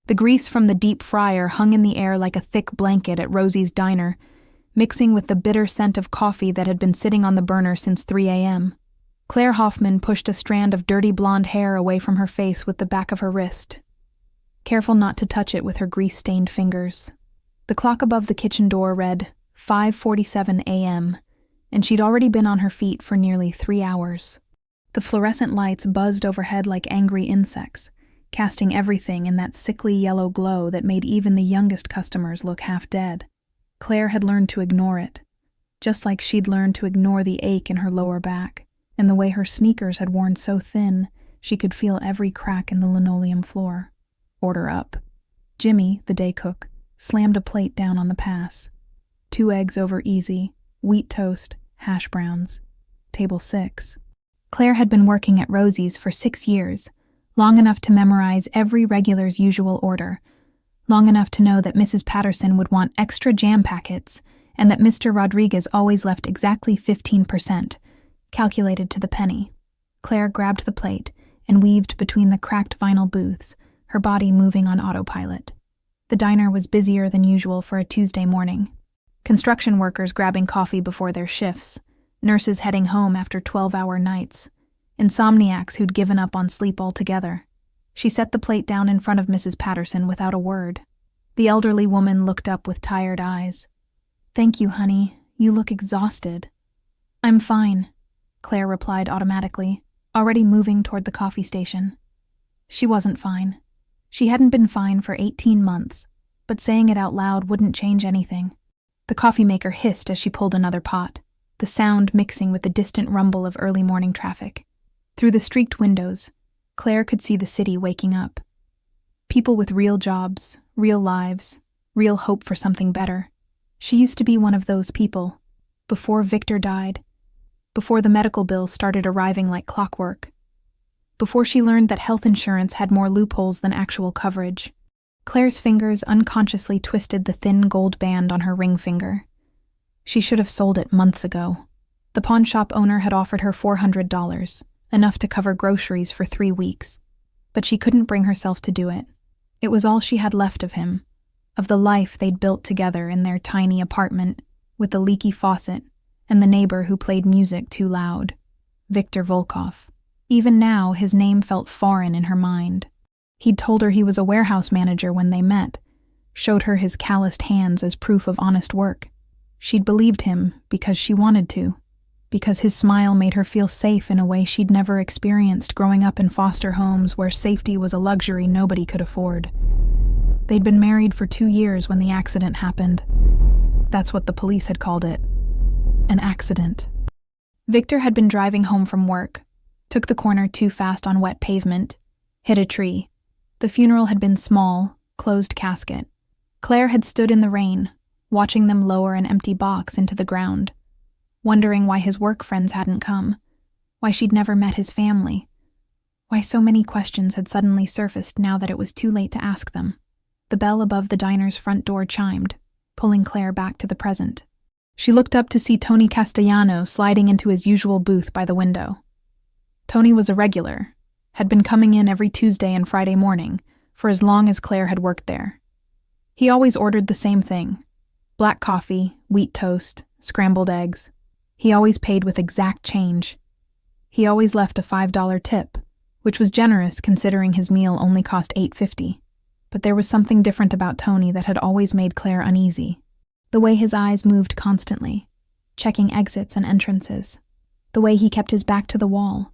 The grease from the deep fryer hung in the air like a thick blanket at Rosie's diner, mixing with the bitter scent of coffee that had been sitting on the burner since 3 a.m. Claire Hoffman pushed a strand of dirty blonde hair away from her face with the back of her wrist, careful not to touch it with her grease-stained fingers. The clock above the kitchen door read 5:47 a.m., and she'd already been on her feet for nearly 3 hours. The fluorescent lights buzzed overhead like angry insects, casting everything in that sickly yellow glow that made even the youngest customers look half dead. Claire had learned to ignore it, just like she'd learned to ignore the ache in her lower back, and the way her sneakers had worn so thin she could feel every crack in the linoleum floor. Order up. Jimmy, the day cook, slammed a plate down on the pass. 2 eggs over easy, wheat toast, hash browns. Table 6. Claire had been working at Rosie's for 6 years, long enough to memorize every regular's usual order, long enough to know that Mrs. Patterson would want extra jam packets and that Mr. Rodriguez always left exactly 15%, calculated to the penny. Claire grabbed the plate and weaved between the cracked vinyl booths, her body moving on autopilot. The diner was busier than usual for a Tuesday morning. Construction workers grabbing coffee before their shifts, nurses heading home after 12-hour nights, insomniacs who'd given up on sleep altogether. She set the plate down in front of Mrs. Patterson without a word. The elderly woman looked up with tired eyes. "Thank you, honey. You look exhausted." "I'm fine," Claire replied automatically, already moving toward the coffee station. She wasn't fine. She hadn't been fine for 18 months, but saying it out loud wouldn't change anything. The coffee maker hissed as she pulled another pot, the sound mixing with the distant rumble of early morning traffic. Through the streaked windows, Claire could see the city waking up. People with real jobs, real lives, real hope for something better. She used to be one of those people, before Viktor died, before the medical bills started arriving like clockwork, before she learned that health insurance had more loopholes than actual coverage. Claire's fingers unconsciously twisted the thin gold band on her ring finger. She should have sold it months ago. The pawn shop owner had offered her $400, enough to cover groceries for 3 weeks, but she couldn't bring herself to do it. It was all she had left of him, of the life they'd built together in their tiny apartment with the leaky faucet and the neighbor who played music too loud. Viktor Volkov. Even now, his name felt foreign in her mind. He'd told her he was a warehouse manager when they met, showed her his calloused hands as proof of honest work. She'd believed him because she wanted to, because his smile made her feel safe in a way she'd never experienced growing up in foster homes where safety was a luxury nobody could afford. They'd been married for 2 years when the accident happened. That's what the police had called it. An accident. Viktor had been driving home from work, took the corner too fast on wet pavement, hit a tree. The funeral had been small, closed casket. Claire had stood in the rain, watching them lower an empty box into the ground, wondering why his work friends hadn't come, why she'd never met his family, why so many questions had suddenly surfaced now that it was too late to ask them. The bell above the diner's front door chimed, pulling Claire back to the present. She looked up to see Tony Castellano sliding into his usual booth by the window. Tony was a regular, had been coming in every Tuesday and Friday morning for as long as Claire had worked there. He always ordered the same thing: black coffee, wheat toast, scrambled eggs. He always paid with exact change. He always left a $5 tip, which was generous considering his meal only cost $8.50. But there was something different about Tony that had always made Claire uneasy. The way his eyes moved constantly, checking exits and entrances. The way he kept his back to the wall.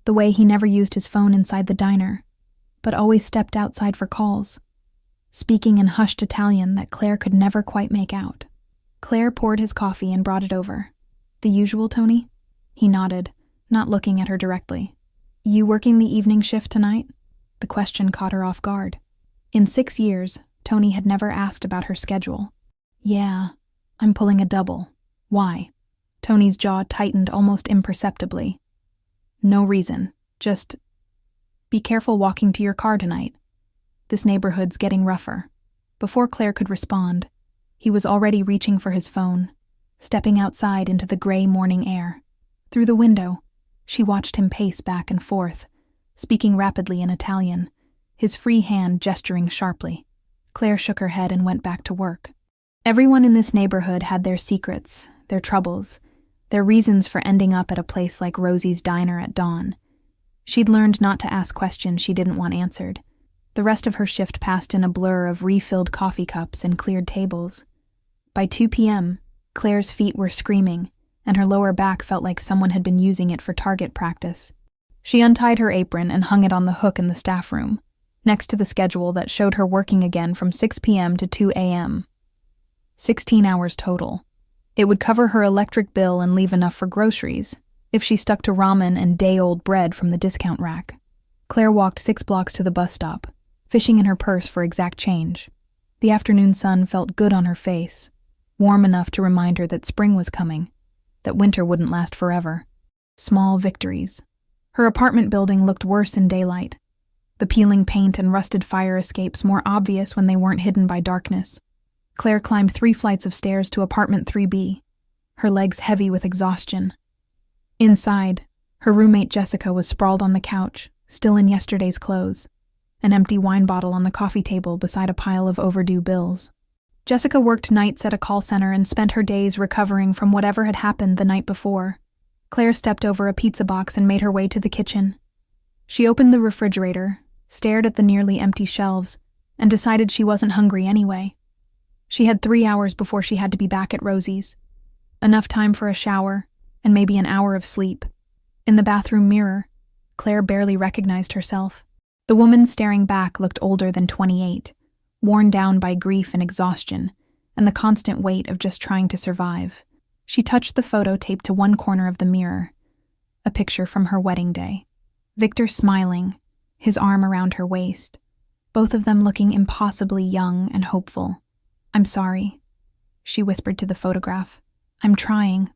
The way he never used his phone inside the diner, but always stepped outside for calls, speaking in hushed Italian that Claire could never quite make out. Claire poured his coffee and brought it over. "The usual, Tony?" He nodded, not looking at her directly. "You working the evening shift tonight?" The question caught her off guard. In 6 years, Tony had never asked about her schedule. "Yeah, I'm pulling a double. Why?" Tony's jaw tightened almost imperceptibly. "No reason. Just be careful walking to your car tonight. This neighborhood's getting rougher." Before Claire could respond, he was already reaching for his phone, stepping outside into the gray morning air. Through the window, she watched him pace back and forth, speaking rapidly in Italian, his free hand gesturing sharply. Claire shook her head and went back to work. Everyone in this neighborhood had their secrets, their troubles, their reasons for ending up at a place like Rosie's Diner at dawn. She'd learned not to ask questions she didn't want answered. The rest of her shift passed in a blur of refilled coffee cups and cleared tables. By 2 p.m., Claire's feet were screaming, and her lower back felt like someone had been using it for target practice. She untied her apron and hung it on the hook in the staff room, next to the schedule that showed her working again from 6 p.m. to 2 a.m. 16 hours total. It would cover her electric bill and leave enough for groceries, if she stuck to ramen and day-old bread from the discount rack. Claire walked 6 blocks to the bus stop, fishing in her purse for exact change. The afternoon sun felt good on her face, warm enough to remind her that spring was coming, that winter wouldn't last forever. Small victories. Her apartment building looked worse in daylight, the peeling paint and rusted fire escapes more obvious when they weren't hidden by darkness. Claire climbed 3 flights of stairs to apartment 3B, her legs heavy with exhaustion. Inside, her roommate Jessica was sprawled on the couch, still in yesterday's clothes, an empty wine bottle on the coffee table beside a pile of overdue bills. Jessica worked nights at a call center and spent her days recovering from whatever had happened the night before. Claire stepped over a pizza box and made her way to the kitchen. She opened the refrigerator, stared at the nearly empty shelves, and decided she wasn't hungry anyway. She had 3 hours before she had to be back at Rosie's. Enough time for a shower, and maybe an hour of sleep. In the bathroom mirror, Claire barely recognized herself. The woman staring back looked older than 28, worn down by grief and exhaustion, and the constant weight of just trying to survive. She touched the photo taped to one corner of the mirror, a picture from her wedding day. Viktor smiling, his arm around her waist, both of them looking impossibly young and hopeful. "I'm sorry," she whispered to the photograph. "I'm trying,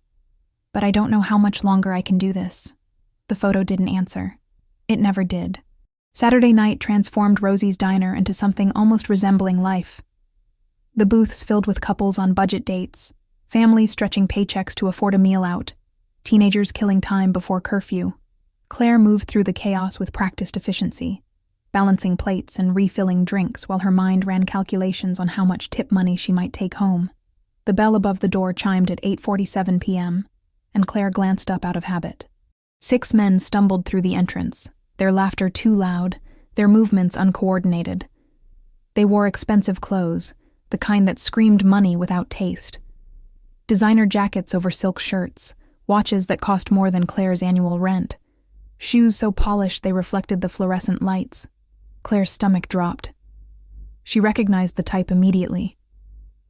but I don't know how much longer I can do this." The photo didn't answer. It never did. Saturday night transformed Rosie's Diner into something almost resembling life. The booths filled with couples on budget dates, families stretching paychecks to afford a meal out, teenagers killing time before curfew. Claire moved through the chaos with practiced efficiency, balancing plates and refilling drinks while her mind ran calculations on how much tip money she might take home. The bell above the door chimed at 8:47 p.m., and Claire glanced up out of habit. 6 men stumbled through the entrance, their laughter too loud, their movements uncoordinated. They wore expensive clothes, the kind that screamed money without taste. Designer jackets over silk shirts, watches that cost more than Claire's annual rent, shoes so polished they reflected the fluorescent lights. Claire's stomach dropped. She recognized the type immediately.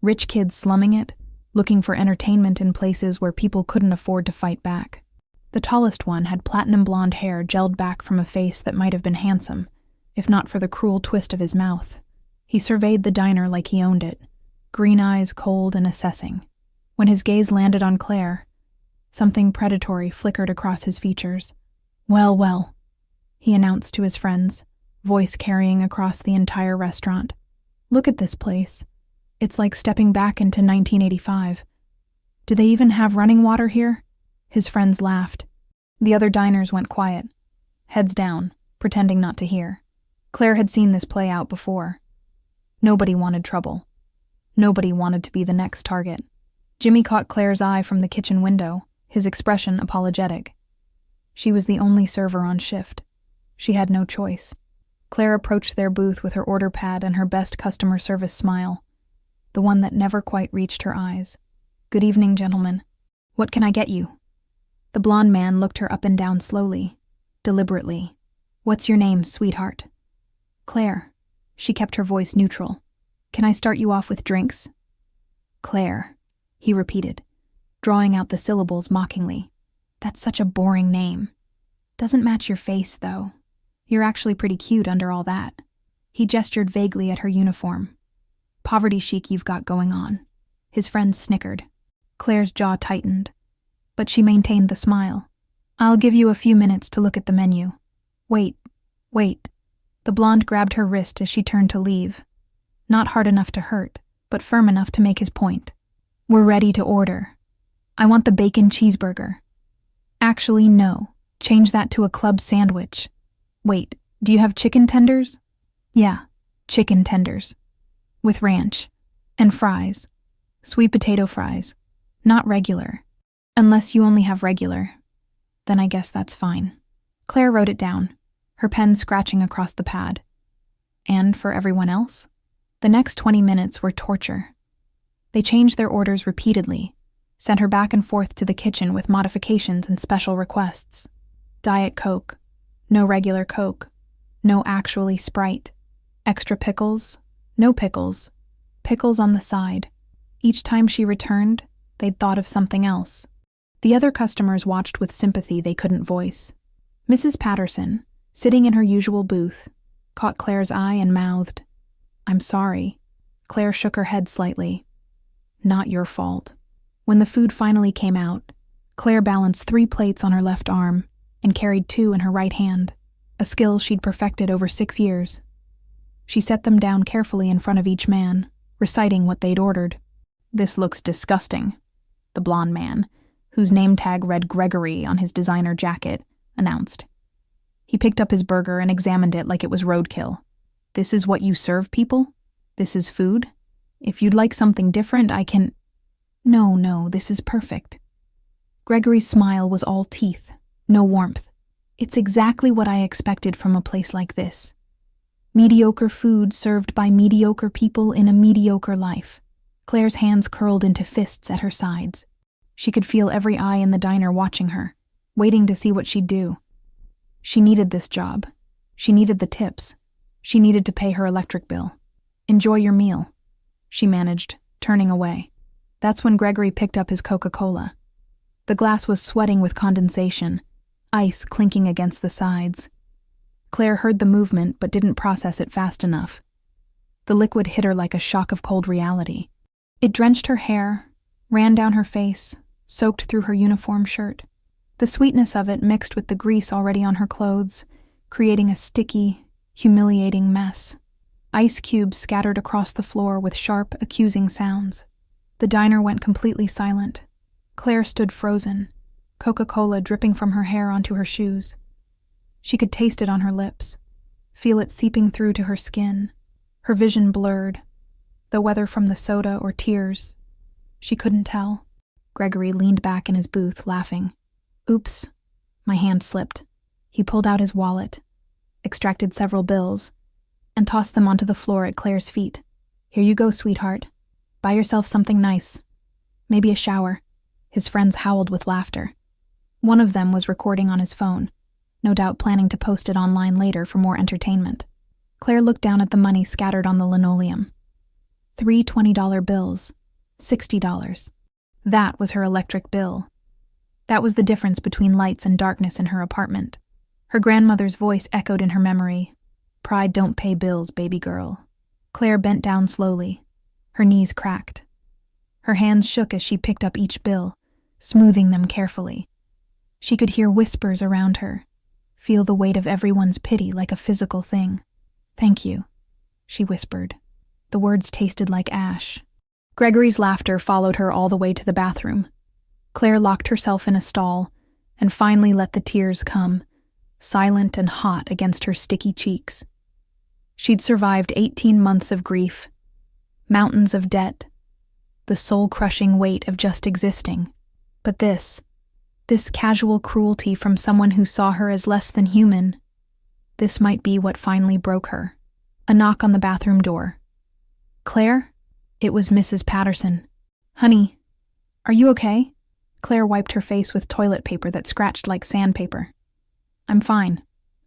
Rich kids slumming it, looking for entertainment in places where people couldn't afford to fight back. The tallest one had platinum blonde hair gelled back from a face that might have been handsome, if not for the cruel twist of his mouth. He surveyed the diner like he owned it, green eyes cold and assessing. When his gaze landed on Claire, something predatory flickered across his features. "Well, well," he announced to his friends, voice carrying across the entire restaurant. "Look at this place. It's like stepping back into 1985. Do they even have running water here?" His friends laughed. The other diners went quiet, heads down, pretending not to hear. Claire had seen this play out before. Nobody wanted trouble. Nobody wanted to be the next target. Jimmy caught Claire's eye from the kitchen window, his expression apologetic. She was the only server on shift. She had no choice. Claire approached their booth with her order pad and her best customer service smile, the one that never quite reached her eyes. "Good evening, gentlemen. What can I get you?" The blonde man looked her up and down slowly, deliberately. "What's your name, sweetheart?" "Claire." She kept her voice neutral. "Can I start you off with drinks?" "Claire," he repeated, drawing out the syllables mockingly. "That's such a boring name. Doesn't match your face, though. You're actually pretty cute under all that." He gestured vaguely at her uniform. "Poverty chic you've got going on." His friends snickered. Claire's jaw tightened, but she maintained the smile. "I'll give you a few minutes to look at the menu." Wait. The blonde grabbed her wrist as she turned to leave. Not hard enough to hurt, but firm enough to make his point. "We're ready to order. I want the bacon cheeseburger." "Actually, no. Change that to a club sandwich." "Wait, do you have chicken tenders?" Yeah, chicken tenders. With ranch. And fries. Sweet potato fries. Not regular. Unless you only have regular. Then I guess that's fine. Claire wrote it down, her pen scratching across the pad. And for everyone else? The next 20 minutes were torture. They changed their orders repeatedly, sent her back and forth to the kitchen with modifications and special requests. Diet Coke. No regular Coke. No actually Sprite. Extra pickles. No pickles. Pickles on the side. Each time she returned, they'd thought of something else. The other customers watched with sympathy they couldn't voice. Mrs. Patterson, sitting in her usual booth, caught Claire's eye and mouthed, "I'm sorry." Claire shook her head slightly. "Not your fault." When the food finally came out, Claire balanced 3 plates on her left arm and carried 2 in her right hand, a skill she'd perfected over 6 years. She set them down carefully in front of each man, reciting what they'd ordered. "This looks disgusting," the blonde man, whose name tag read Gregory on his designer jacket, announced. He picked up his burger and examined it like it was roadkill. "This is what you serve people? This is food? If you'd like something different, I can—" No, this is perfect." Gregory's smile was all teeth, no warmth. "It's exactly what I expected from a place like this. Mediocre food served by mediocre people in a mediocre life." Claire's hands curled into fists at her sides. She could feel every eye in the diner watching her, waiting to see what she'd do. She needed this job. She needed the tips. She needed to pay her electric bill. "Enjoy your meal," she managed, turning away. That's when Gregory picked up his Coca-Cola. The glass was sweating with condensation, ice clinking against the sides. Claire heard the movement but didn't process it fast enough. The liquid hit her like a shock of cold reality. It drenched her hair, ran down her face, soaked through her uniform shirt. The sweetness of it mixed with the grease already on her clothes, creating a sticky, humiliating mess. Ice cubes scattered across the floor with sharp, accusing sounds. The diner went completely silent. Claire stood frozen, Coca-Cola dripping from her hair onto her shoes. She could taste it on her lips, feel it seeping through to her skin. Her vision blurred, though whether from the soda or tears, she couldn't tell. Gregory leaned back in his booth, laughing. "Oops." My hand slipped. He pulled out his wallet, extracted several bills, and tossed them onto the floor at Claire's feet. "Here you go, sweetheart. Buy yourself something nice. Maybe a shower." His friends howled with laughter. One of them was recording on his phone, no doubt planning to post it online later for more entertainment. Claire looked down at the money scattered on the linoleum. 3 $20 bills. $60. That was her electric bill. That was the difference between lights and darkness in her apartment. Her grandmother's voice echoed in her memory. "Pride don't pay bills, baby girl." Claire bent down slowly. Her knees cracked. Her hands shook as she picked up each bill, smoothing them carefully. She could hear whispers around her, feel the weight of everyone's pity like a physical thing. "Thank you," she whispered. The words tasted like ash. Gregory's laughter followed her all the way to the bathroom. Claire locked herself in a stall and finally let the tears come, silent and hot against her sticky cheeks. She'd survived 18 months of grief, mountains of debt, the soul-crushing weight of just existing. But this casual cruelty from someone who saw her as less than human, this might be what finally broke her. A knock on the bathroom door. "Claire?" It was Mrs. Patterson. "Honey, are you okay?" Claire wiped her face with toilet paper that scratched like sandpaper. "I'm fine."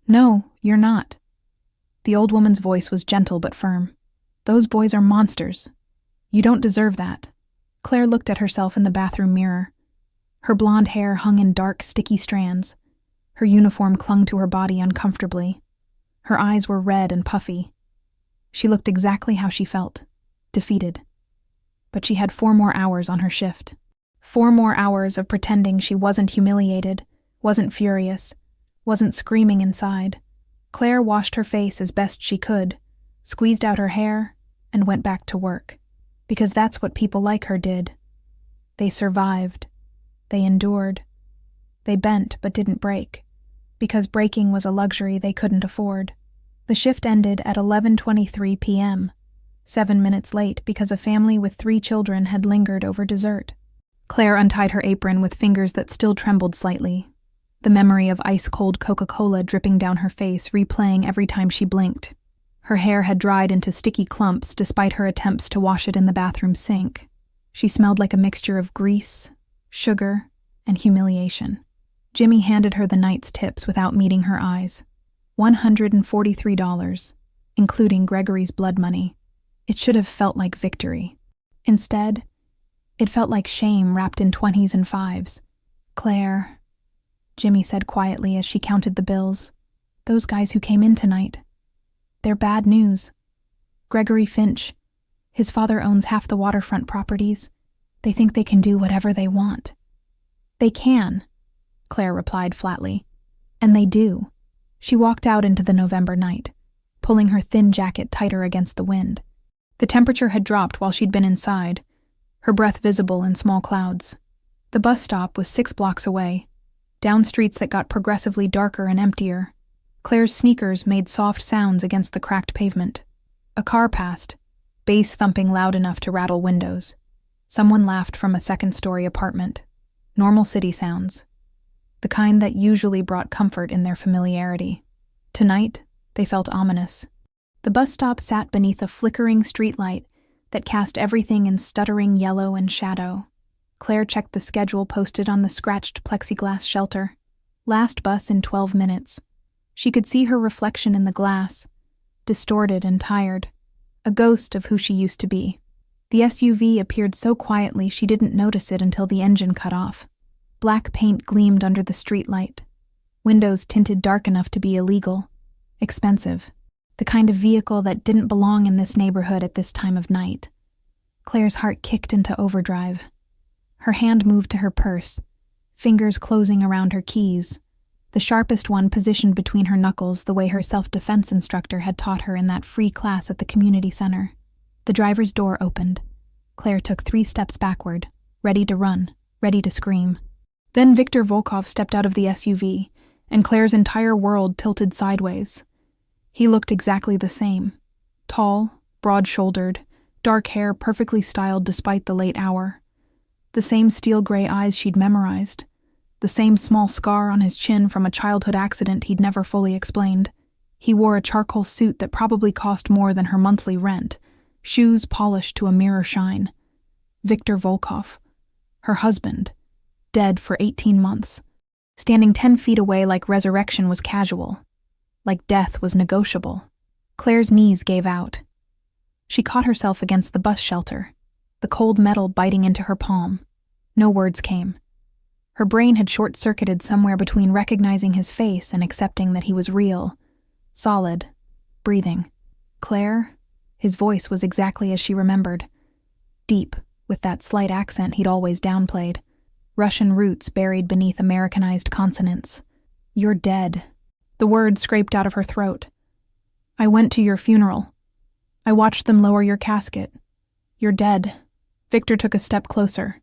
"No, you're not." The old woman's voice was gentle but firm. "Those boys are monsters. You don't deserve that." Claire looked at herself in the bathroom mirror. Her blonde hair hung in dark, sticky strands. Her uniform clung to her body uncomfortably. Her eyes were red and puffy. She looked exactly how she felt, defeated. But she had 4 more hours on her shift. 4 more hours of pretending she wasn't humiliated, wasn't furious, wasn't screaming inside. Claire washed her face as best she could, squeezed out her hair, and went back to work. Because that's what people like her did. They survived. They endured. They bent but didn't break, because breaking was a luxury they couldn't afford. The shift ended at 11:23 p.m., 7 minutes late because a family with 3 children had lingered over dessert. Claire untied her apron with fingers that still trembled slightly, the memory of ice-cold Coca-Cola dripping down her face replaying every time she blinked. Her hair had dried into sticky clumps despite her attempts to wash it in the bathroom sink. She smelled like a mixture of grease, sugar, and humiliation. Jimmy handed her the night's tips without meeting her eyes. $143, including Gregory's blood money. It should have felt like victory. Instead, it felt like shame wrapped in 20s and 5s. "Claire," Jimmy said quietly as she counted the bills. "Those guys who came in tonight. They're bad news. Gregory Finch. His father owns half the waterfront properties. They think they can do whatever they want." "They can," Claire replied flatly. "And they do." She walked out into the November night, pulling her thin jacket tighter against the wind. The temperature had dropped while she'd been inside, her breath visible in small clouds. The bus stop was 6 blocks away, down streets that got progressively darker and emptier. Claire's sneakers made soft sounds against the cracked pavement. A car passed, bass thumping loud enough to rattle windows. Someone laughed from a second-story apartment. Normal city sounds. The kind that usually brought comfort in their familiarity. Tonight, they felt ominous. The bus stop sat beneath a flickering streetlight that cast everything in stuttering yellow and shadow. Claire checked the schedule posted on the scratched plexiglass shelter. Last bus in 12 minutes. She could see her reflection in the glass, distorted and tired, a ghost of who she used to be. The SUV appeared so quietly she didn't notice it until the engine cut off. Black paint gleamed under the streetlight. Windows tinted dark enough to be illegal. Expensive. The kind of vehicle that didn't belong in this neighborhood at this time of night. Claire's heart kicked into overdrive. Her hand moved to her purse, fingers closing around her keys, the sharpest one positioned between her knuckles the way her self-defense instructor had taught her in that free class at the community center. The driver's door opened. Claire took 3 steps backward, ready to run, ready to scream. Then Viktor Volkov stepped out of the SUV, and Claire's entire world tilted sideways. He looked exactly the same. Tall, broad-shouldered, dark hair perfectly styled despite the late hour. The same steel-gray eyes she'd memorized. The same small scar on his chin from a childhood accident he'd never fully explained. He wore a charcoal suit that probably cost more than her monthly rent, shoes polished to a mirror shine. Viktor Volkov. Her husband. Dead for 18 months. Standing 10 feet away like resurrection was casual. Like death was negotiable. Claire's knees gave out. She caught herself against the bus shelter, the cold metal biting into her palm. No words came. Her brain had short-circuited somewhere between recognizing his face and accepting that he was real, solid, breathing. Claire? His voice was exactly as she remembered. Deep, with that slight accent he'd always downplayed. Russian roots buried beneath Americanized consonants. "You're dead." The word scraped out of her throat. "I went to your funeral. I watched them lower your casket. You're dead." Viktor took a step closer.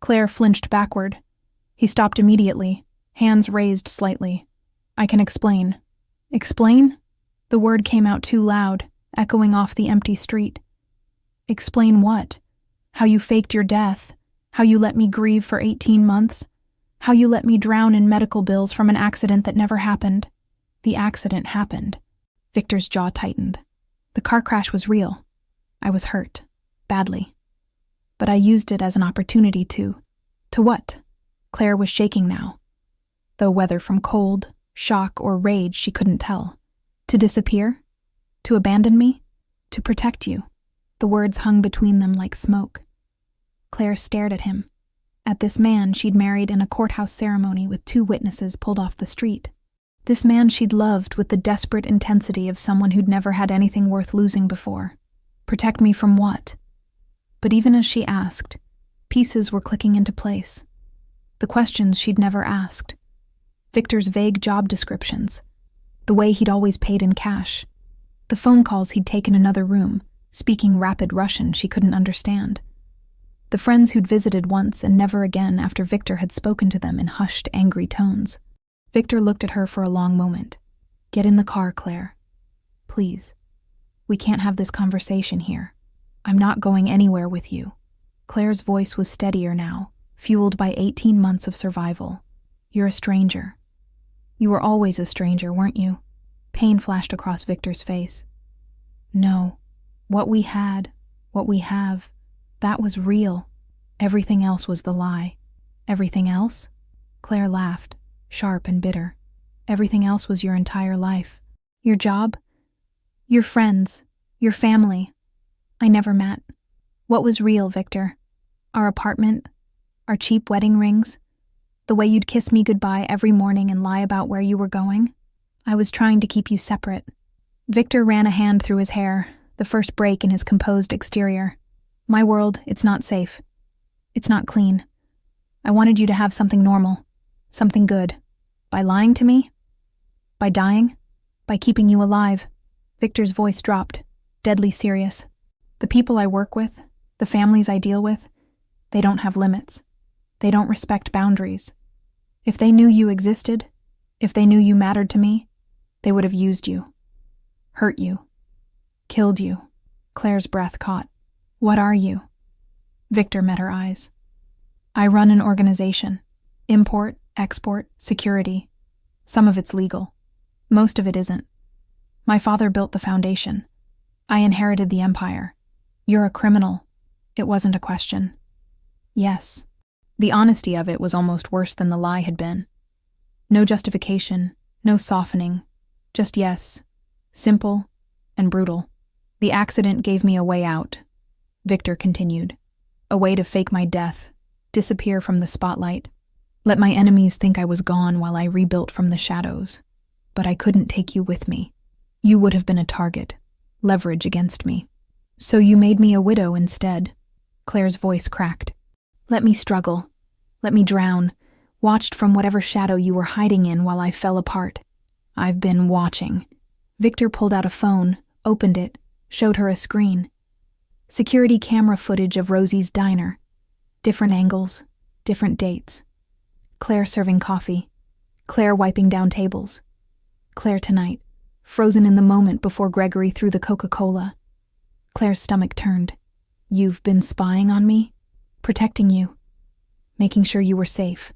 Claire flinched backward. He stopped immediately, hands raised slightly. "I can explain." "Explain?" The word came out too loud, echoing off the empty street. "Explain what? How you faked your death? How you let me grieve for 18 months? How you let me drown in medical bills from an accident that never happened?" The accident happened. Viktor's jaw tightened. The car crash was real. I was hurt. Badly. But I used it as an opportunity to... To what? Claire was shaking now. Though whether from cold, shock, or rage she couldn't tell. To disappear? To abandon me? To protect you? The words hung between them like smoke. Claire stared at him. At this man she'd married in a courthouse ceremony with 2 witnesses pulled off the street. This man she'd loved with the desperate intensity of someone who'd never had anything worth losing before. Protect me from what? But even as she asked, pieces were clicking into place. The questions she'd never asked. Viktor's vague job descriptions. The way he'd always paid in cash. The phone calls he'd taken in another room, speaking rapid Russian she couldn't understand. The friends who'd visited once and never again after Viktor had spoken to them in hushed, angry tones. Viktor looked at her for a long moment. "Get in the car, Claire." Please. We can't have this conversation here. I'm not going anywhere with you." Claire's voice was steadier now, fueled by 18 months of survival. "You're a stranger. You were always a stranger, weren't you?" Pain flashed across Viktor's face. "No. What we had, what we have, that was real. Everything else was the lie." "Everything else?" Claire laughed, sharp and bitter. "Everything else was your entire life. Your job, your friends, your family. I never met. What was real, Viktor? Our apartment, our cheap wedding rings, the way you'd kiss me goodbye every morning and lie about where you were going? I was trying to keep you separate." Viktor ran a hand through his hair, the first break in his composed exterior. "My world, it's not safe. It's not clean. I wanted you to have something normal, something good. By lying to me? By dying? By keeping you alive?" Viktor's voice dropped, deadly serious. "The people I work with, the families I deal with, they don't have limits. They don't respect boundaries. If they knew you existed, if they knew you mattered to me, they would have used you, hurt you, killed you." Claire's breath caught. "What are you?" Viktor met her eyes. "I run an organization. Import, export, security. Some of it's legal. Most of it isn't. My father built the foundation. I inherited the empire. You're a criminal." It wasn't a question. Yes. The honesty of it was almost worse than the lie had been. No justification, no softening, just yes, simple and brutal. "The accident gave me a way out," Viktor continued. "A way to fake my death, disappear from the spotlight. Let my enemies think I was gone while I rebuilt from the shadows. But I couldn't take you with me. You would have been a target, leverage against me. So you made me a widow instead." Claire's voice cracked. "Let me struggle. Let me drown. Watched from whatever shadow you were hiding in while I fell apart. I've been watching." Viktor pulled out a phone, opened it, showed her a screen. Security camera footage of Rosie's diner. Different angles, different dates. Claire serving coffee. Claire wiping down tables. Claire tonight, frozen in the moment before Gregory threw the Coca-Cola. Claire's stomach turned. "You've been spying on me? Protecting you. Making sure you were safe."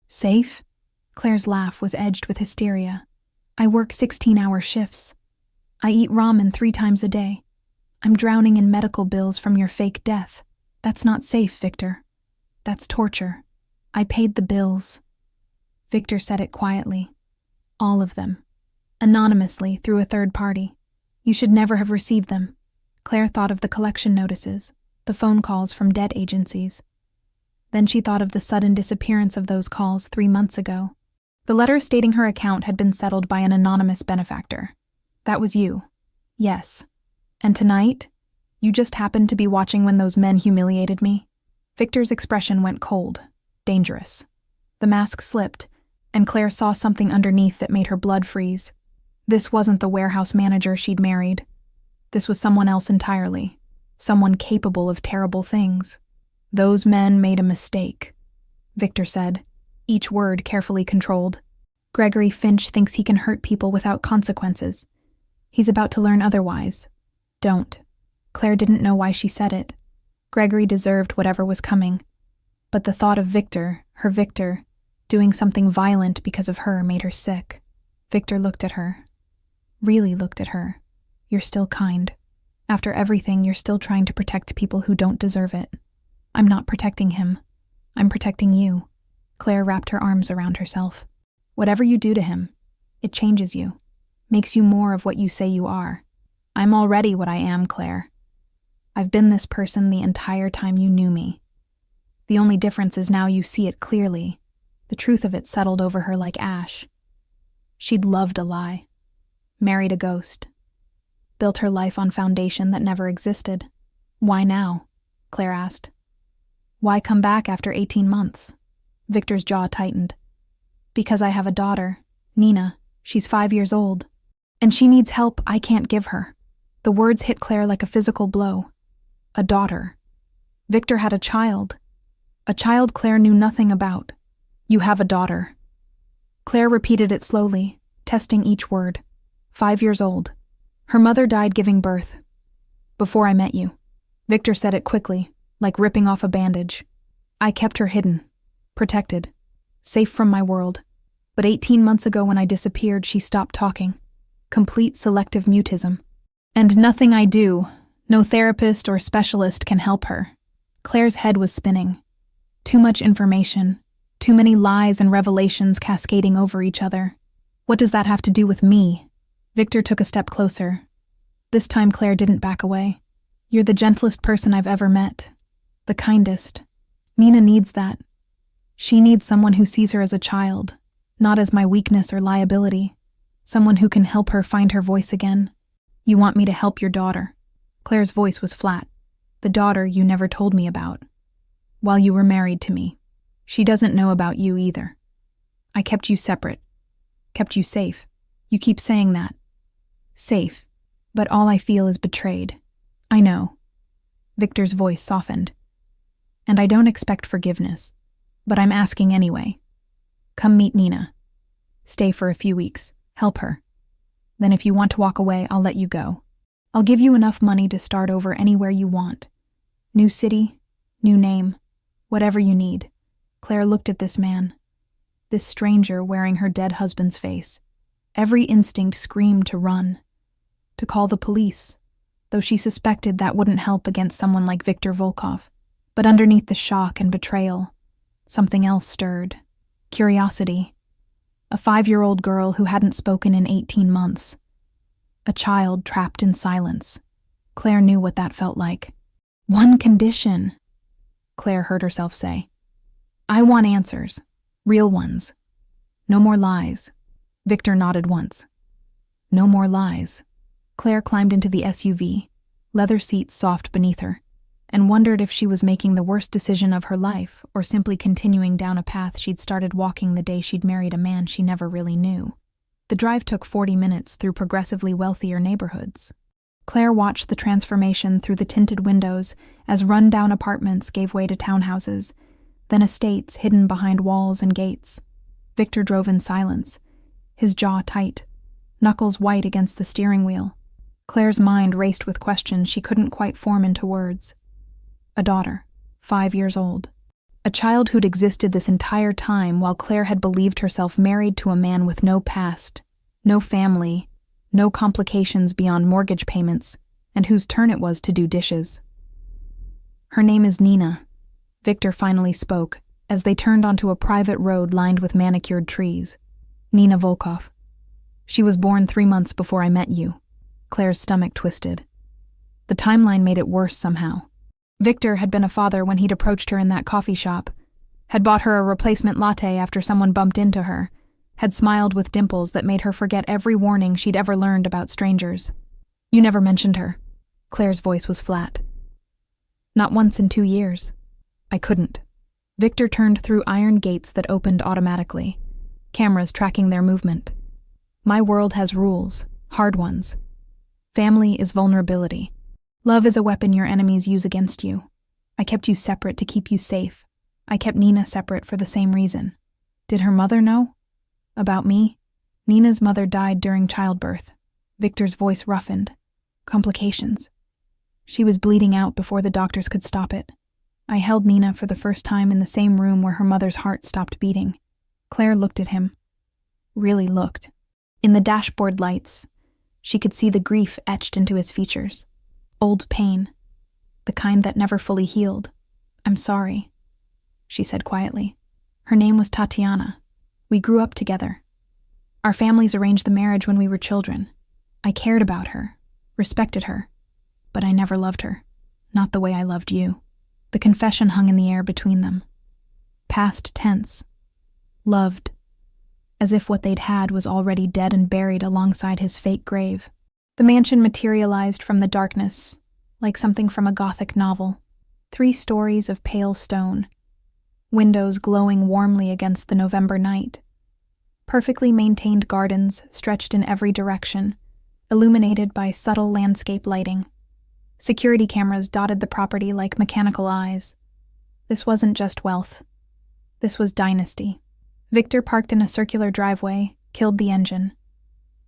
"Safe?" Claire's laugh was edged with hysteria. "I work 16-hour shifts. I eat ramen 3 times a day. I'm drowning in medical bills from your fake death. That's not safe, Viktor. That's torture. I paid the bills." Viktor said it quietly. "All of them. Anonymously, through a third party. You should never have received them." Claire thought of the collection notices, the phone calls from debt agencies. Then she thought of the sudden disappearance of those calls 3 months ago. The letter stating her account had been settled by an anonymous benefactor. That was you. Yes. And tonight, you just happened to be watching when those men humiliated me? Viktor's expression went cold, dangerous. The mask slipped, and Claire saw something underneath that made her blood freeze. This wasn't the warehouse manager she'd married. This was someone else entirely. Someone capable of terrible things. "Those men made a mistake," Viktor said, each word carefully controlled. "Gregory Finch thinks he can hurt people without consequences. He's about to learn otherwise. Don't." Claire didn't know why she said it. Gregory deserved whatever was coming. But the thought of Viktor, her Viktor, doing something violent because of her made her sick. Viktor looked at her. Really looked at her. "You're still kind. After everything, you're still trying to protect people who don't deserve it." "I'm not protecting him. I'm protecting you." Claire wrapped her arms around herself. "Whatever you do to him, it changes you. Makes you more of what you say you are. I'm already what I am, Claire. I've been this person the entire time you knew me. The only difference is now you see it clearly. The truth of it settled over her like ash. She'd loved a lie. Married a ghost. Built her life on foundation that never existed. Why now?" Claire asked. "Why come back after 18 months? Viktor's jaw tightened. "Because I have a daughter, Nina. She's 5 years old. And she needs help I can't give her." The words hit Claire like a physical blow. A daughter. Viktor had a child. A child Claire knew nothing about. "You have a daughter." Claire repeated it slowly, testing each word. 5 years old. Her mother died giving birth. Before I met you. Viktor said it quickly, like ripping off a bandage. I kept her hidden, protected, safe from my world. But 18 months ago when I disappeared, she stopped talking. Complete selective mutism. And nothing I do, no therapist or specialist can help her. Claire's head was spinning. Too much information, too many lies and revelations cascading over each other. What does that have to do with me? Viktor took a step closer. This time Claire didn't back away. You're the gentlest person I've ever met. The kindest. Nina needs that. She needs someone who sees her as a child, not as my weakness or liability. Someone who can help her find her voice again. You want me to help your daughter. Claire's voice was flat. The daughter you never told me about. While you were married to me. She doesn't know about you either. I kept you separate. Kept you safe. You keep saying that. Safe. But all I feel is betrayed. I know. Viktor's voice softened. And I don't expect forgiveness. But I'm asking anyway. Come meet Nina. Stay for a few weeks. Help her. Then if you want to walk away, I'll let you go. I'll give you enough money to start over anywhere you want. New city, new name, whatever you need. Claire looked at this man. This stranger wearing her dead husband's face. Every instinct screamed to run. To call the police, though she suspected that wouldn't help against someone like Viktor Volkov. But underneath the shock and betrayal, something else stirred. Curiosity. A 5-year-old girl who hadn't spoken in 18 months. A child trapped in silence. Claire knew what that felt like. One condition, Claire heard herself say. I want answers. Real ones. No more lies. Viktor nodded once. No more lies. Claire climbed into the SUV, leather seats soft beneath her, and wondered if she was making the worst decision of her life or simply continuing down a path she'd started walking the day she'd married a man she never really knew. The drive took 40 minutes through progressively wealthier neighborhoods. Claire watched the transformation through the tinted windows as run-down apartments gave way to townhouses, then estates hidden behind walls and gates. Viktor drove in silence, his jaw tight, knuckles white against the steering wheel. Claire's mind raced with questions she couldn't quite form into words. A daughter, 5 years old. A child who'd existed this entire time while Claire had believed herself married to a man with no past, no family, no complications beyond mortgage payments, and whose turn it was to do dishes. Her name is Nina, Viktor finally spoke as they turned onto a private road lined with manicured trees. Nina Volkov. She was born 3 months before I met you. Claire's stomach twisted. The timeline made it worse somehow. Viktor had been a father when he'd approached her in that coffee shop, had bought her a replacement latte after someone bumped into her, had smiled with dimples that made her forget every warning she'd ever learned about strangers. You never mentioned her. Claire's voice was flat. Not once in 2 years. I couldn't. Viktor turned through iron gates that opened automatically, cameras tracking their movement. My world has rules, hard ones. Family is vulnerability. Love is a weapon your enemies use against you. I kept you separate to keep you safe. I kept Nina separate for the same reason. Did her mother know? About me? Nina's mother died during childbirth. Viktor's voice roughened. Complications. She was bleeding out before the doctors could stop it. I held Nina for the first time in the same room where her mother's heart stopped beating. Claire looked at him. Really looked. In the dashboard lights, she could see the grief etched into his features. Old pain. The kind that never fully healed. I'm sorry, she said quietly. Her name was Tatiana. We grew up together. Our families arranged the marriage when we were children. I cared about her, respected her, but I never loved her. Not the way I loved you. The confession hung in the air between them. Past tense. Loved. As if what they'd had was already dead and buried alongside his fake grave. The mansion materialized from the darkness, like something from a Gothic novel. 3 stories of pale stone. Windows glowing warmly against the November night. Perfectly maintained gardens stretched in every direction, illuminated by subtle landscape lighting. Security cameras dotted the property like mechanical eyes. This wasn't just wealth. This was dynasty. Viktor parked in a circular driveway, killed the engine.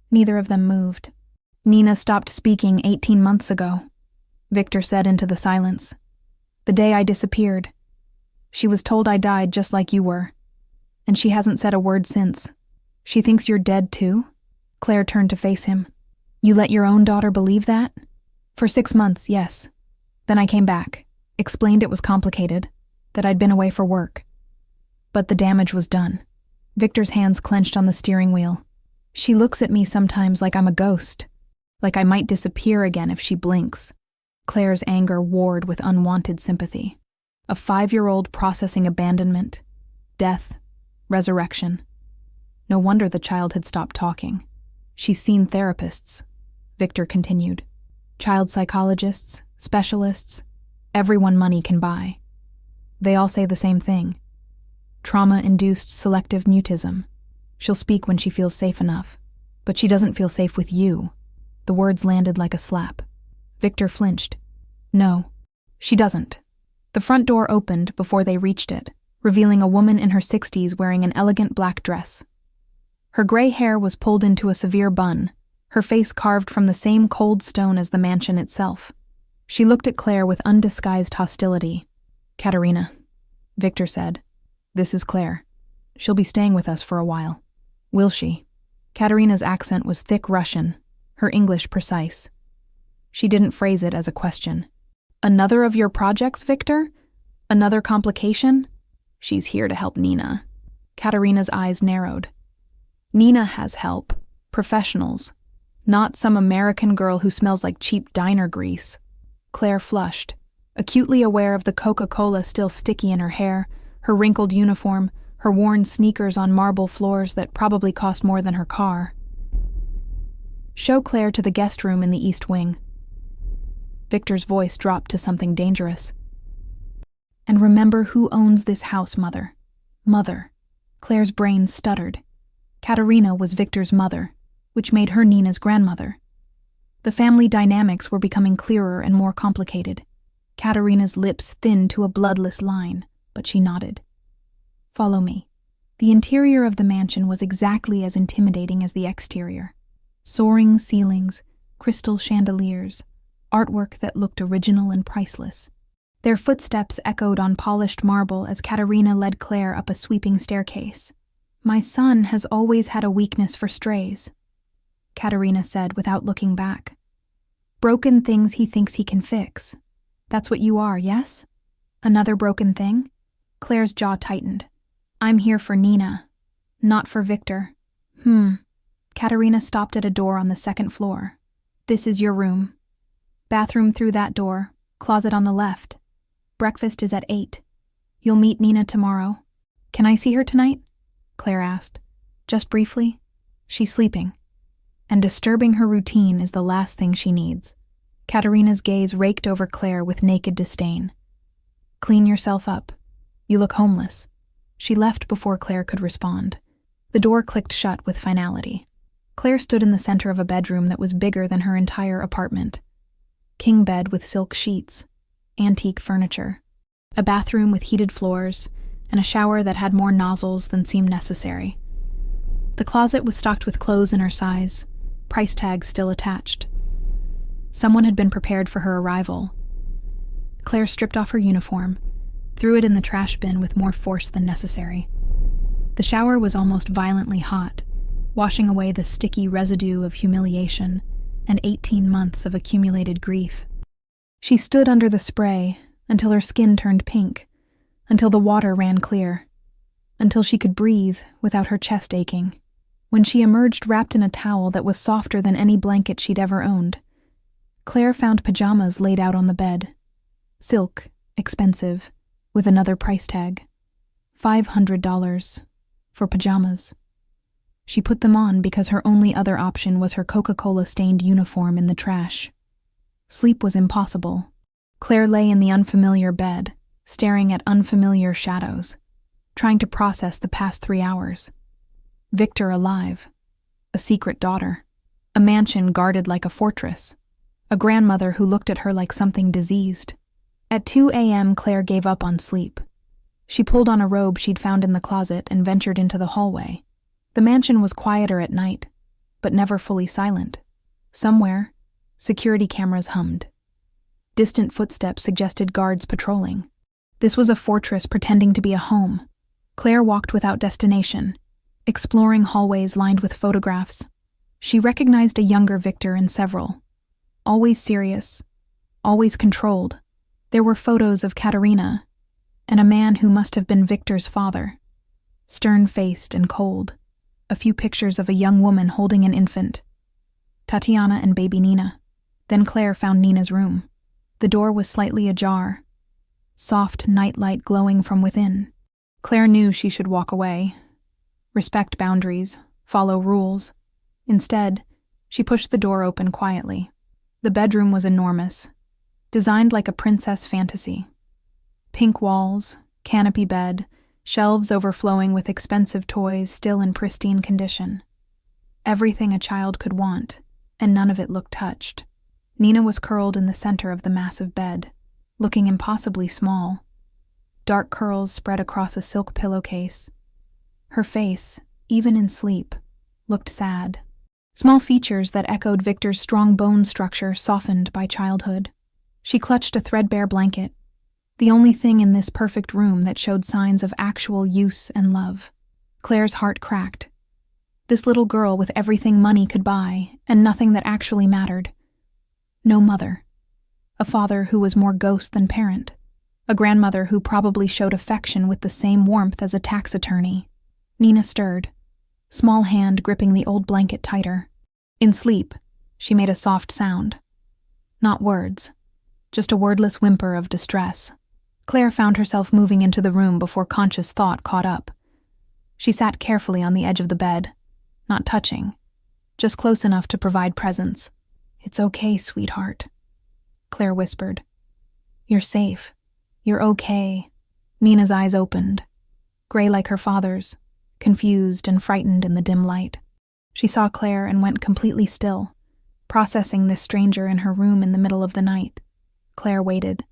Neither of them moved. Nina stopped speaking 18 months ago, Viktor said into the silence. The day I disappeared. She was told I died just like you were, and she hasn't said a word since. She thinks you're dead too? Claire turned to face him. You let your own daughter believe that? For 6 months, yes. Then I came back, explained it was complicated, that I'd been away for work. But the damage was done. Viktor's hands clenched on the steering wheel. She looks at me sometimes like I'm a ghost, like I might disappear again if she blinks. Claire's anger warred with unwanted sympathy. A 5-year-old processing abandonment, death, resurrection. No wonder the child had stopped talking. She's seen therapists, Viktor continued. Child psychologists, specialists, everyone money can buy. They all say the same thing. Trauma-induced selective mutism. She'll speak when she feels safe enough, but she doesn't feel safe with you. The words landed like a slap. Viktor flinched. No, she doesn't. The front door opened before they reached it, revealing a woman in her 60s wearing an elegant black dress. Her gray hair was pulled into a severe bun, her face carved from the same cold stone as the mansion itself. She looked at Claire with undisguised hostility. Katerina, Viktor said. This is Claire. She'll be staying with us for a while. Will she? Katerina's accent was thick Russian, her English precise. She didn't phrase it as a question. Another of your projects, Viktor? Another complication? She's here to help Nina. Katerina's eyes narrowed. Nina has help. Professionals. Not some American girl who smells like cheap diner grease. Claire flushed, acutely aware of the Coca-Cola still sticky in her hair, her wrinkled uniform, her worn sneakers on marble floors that probably cost more than her car. Show Claire to the guest room in the East Wing. Viktor's voice dropped to something dangerous. And remember who owns this house, Mother. Mother. Claire's brain stuttered. Katerina was Viktor's mother, which made her Nina's grandmother. The family dynamics were becoming clearer and more complicated. Katerina's lips thinned to a bloodless line, but she nodded. Follow me. The interior of the mansion was exactly as intimidating as the exterior. Soaring ceilings, crystal chandeliers, artwork that looked original and priceless. Their footsteps echoed on polished marble as Katerina led Claire up a sweeping staircase. My son has always had a weakness for strays, Katerina said without looking back. Broken things he thinks he can fix. That's what you are, yes? Another broken thing? Claire's jaw tightened. I'm here for Nina, not for Viktor. Katerina stopped at a door on the 2nd floor. This is your room. Bathroom through that door, closet on the left. Breakfast is at 8. You'll meet Nina tomorrow. Can I see her tonight? Claire asked. Just briefly. She's sleeping. And disturbing her routine is the last thing she needs. Katerina's gaze raked over Claire with naked disdain. Clean yourself up. You look homeless. She left before Claire could respond. The door clicked shut with finality. Claire stood in the center of a bedroom that was bigger than her entire apartment. King bed with silk sheets, antique furniture, a bathroom with heated floors, and a shower that had more nozzles than seemed necessary. The closet was stocked with clothes in her size, price tags still attached. Someone had been prepared for her arrival. Claire stripped off her uniform, threw it in the trash bin with more force than necessary. The shower was almost violently hot, washing away the sticky residue of humiliation and 18 months of accumulated grief. She stood under the spray until her skin turned pink, until the water ran clear, until she could breathe without her chest aching. When she emerged wrapped in a towel that was softer than any blanket she'd ever owned, Claire found pajamas laid out on the bed. Silk, expensive, with another price tag. $500 for pajamas. She put them on because her only other option was her Coca-Cola stained uniform in the trash. Sleep was impossible. Claire lay in the unfamiliar bed, staring at unfamiliar shadows, trying to process the past 3 hours. Viktor alive. A secret daughter. A mansion guarded like a fortress. A grandmother who looked at her like something diseased. At 2 a.m., Claire gave up on sleep. She pulled on a robe she'd found in the closet and ventured into the hallway. The mansion was quieter at night, but never fully silent. Somewhere, security cameras hummed. Distant footsteps suggested guards patrolling. This was a fortress pretending to be a home. Claire walked without destination, exploring hallways lined with photographs. She recognized a younger Viktor in several. Always serious, always controlled. There were photos of Katerina and a man who must have been Viktor's father, stern-faced and cold. A few pictures of a young woman holding an infant, Tatiana and baby Nina. Then Claire found Nina's room. The door was slightly ajar, soft nightlight glowing from within. Claire knew she should walk away, respect boundaries, follow rules. Instead, she pushed the door open quietly. The bedroom was enormous, designed like a princess fantasy. Pink walls, canopy bed, shelves overflowing with expensive toys still in pristine condition. Everything a child could want, and none of it looked touched. Nina was curled in the center of the massive bed, looking impossibly small. Dark curls spread across a silk pillowcase. Her face, even in sleep, looked sad. Small features that echoed Viktor's strong bone structure softened by childhood. She clutched a threadbare blanket, the only thing in this perfect room that showed signs of actual use and love. Claire's heart cracked. This little girl with everything money could buy, and nothing that actually mattered. No mother. A father who was more ghost than parent. A grandmother who probably showed affection with the same warmth as a tax attorney. Nina stirred, small hand gripping the old blanket tighter. In sleep, she made a soft sound. Not words, just a wordless whimper of distress. Claire found herself moving into the room before conscious thought caught up. She sat carefully on the edge of the bed, not touching, just close enough to provide presence. "It's okay, sweetheart," Claire whispered. "You're safe. You're okay." Nina's eyes opened, gray like her father's, confused and frightened in the dim light. She saw Claire and went completely still, processing this stranger in her room in the middle of the night. Claire waited,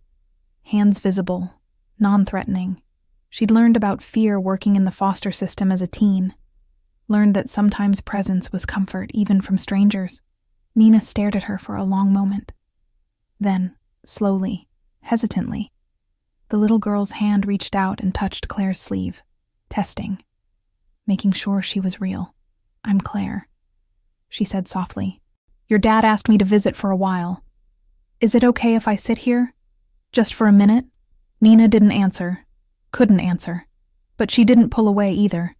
hands visible, non-threatening. She'd learned about fear working in the foster system as a teen, learned that sometimes presence was comfort even from strangers. Nina stared at her for a long moment. Then, slowly, hesitantly, the little girl's hand reached out and touched Claire's sleeve, testing, making sure she was real. "I'm Claire," she said softly. "Your dad asked me to visit for a while. Is it okay if I sit here? Just for a minute?" Nina didn't answer, couldn't answer, but she didn't pull away either.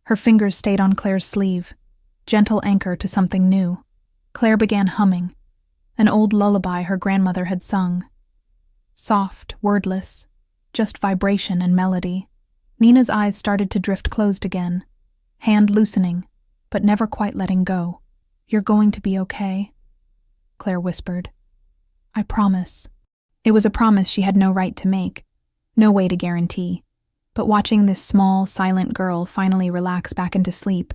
Her fingers stayed on Claire's sleeve, gentle anchor to something new. Claire began humming, an old lullaby her grandmother had sung. Soft, wordless, just vibration and melody. Nina's eyes started to drift closed again, hand loosening, but never quite letting go. "You're going to be okay," Claire whispered. "I promise." It was a promise she had no right to make, no way to guarantee. But watching this small, silent girl finally relax back into sleep,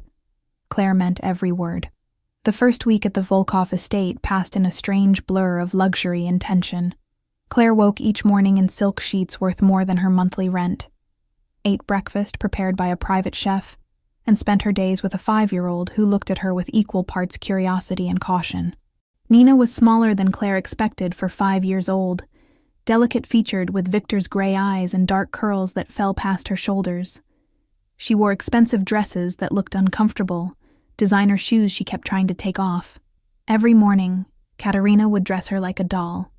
Claire meant every word. The first week at the Volkov estate passed in a strange blur of luxury and tension. Claire woke each morning in silk sheets worth more than her monthly rent, ate breakfast prepared by a private chef, and spent her days with a 5-year-old who looked at her with equal parts curiosity and caution. Nina was smaller than Claire expected for 5 years old, delicate-featured with Viktor's gray eyes and dark curls that fell past her shoulders. She wore expensive dresses that looked uncomfortable, designer shoes she kept trying to take off. Every morning, Katerina would dress her like a doll,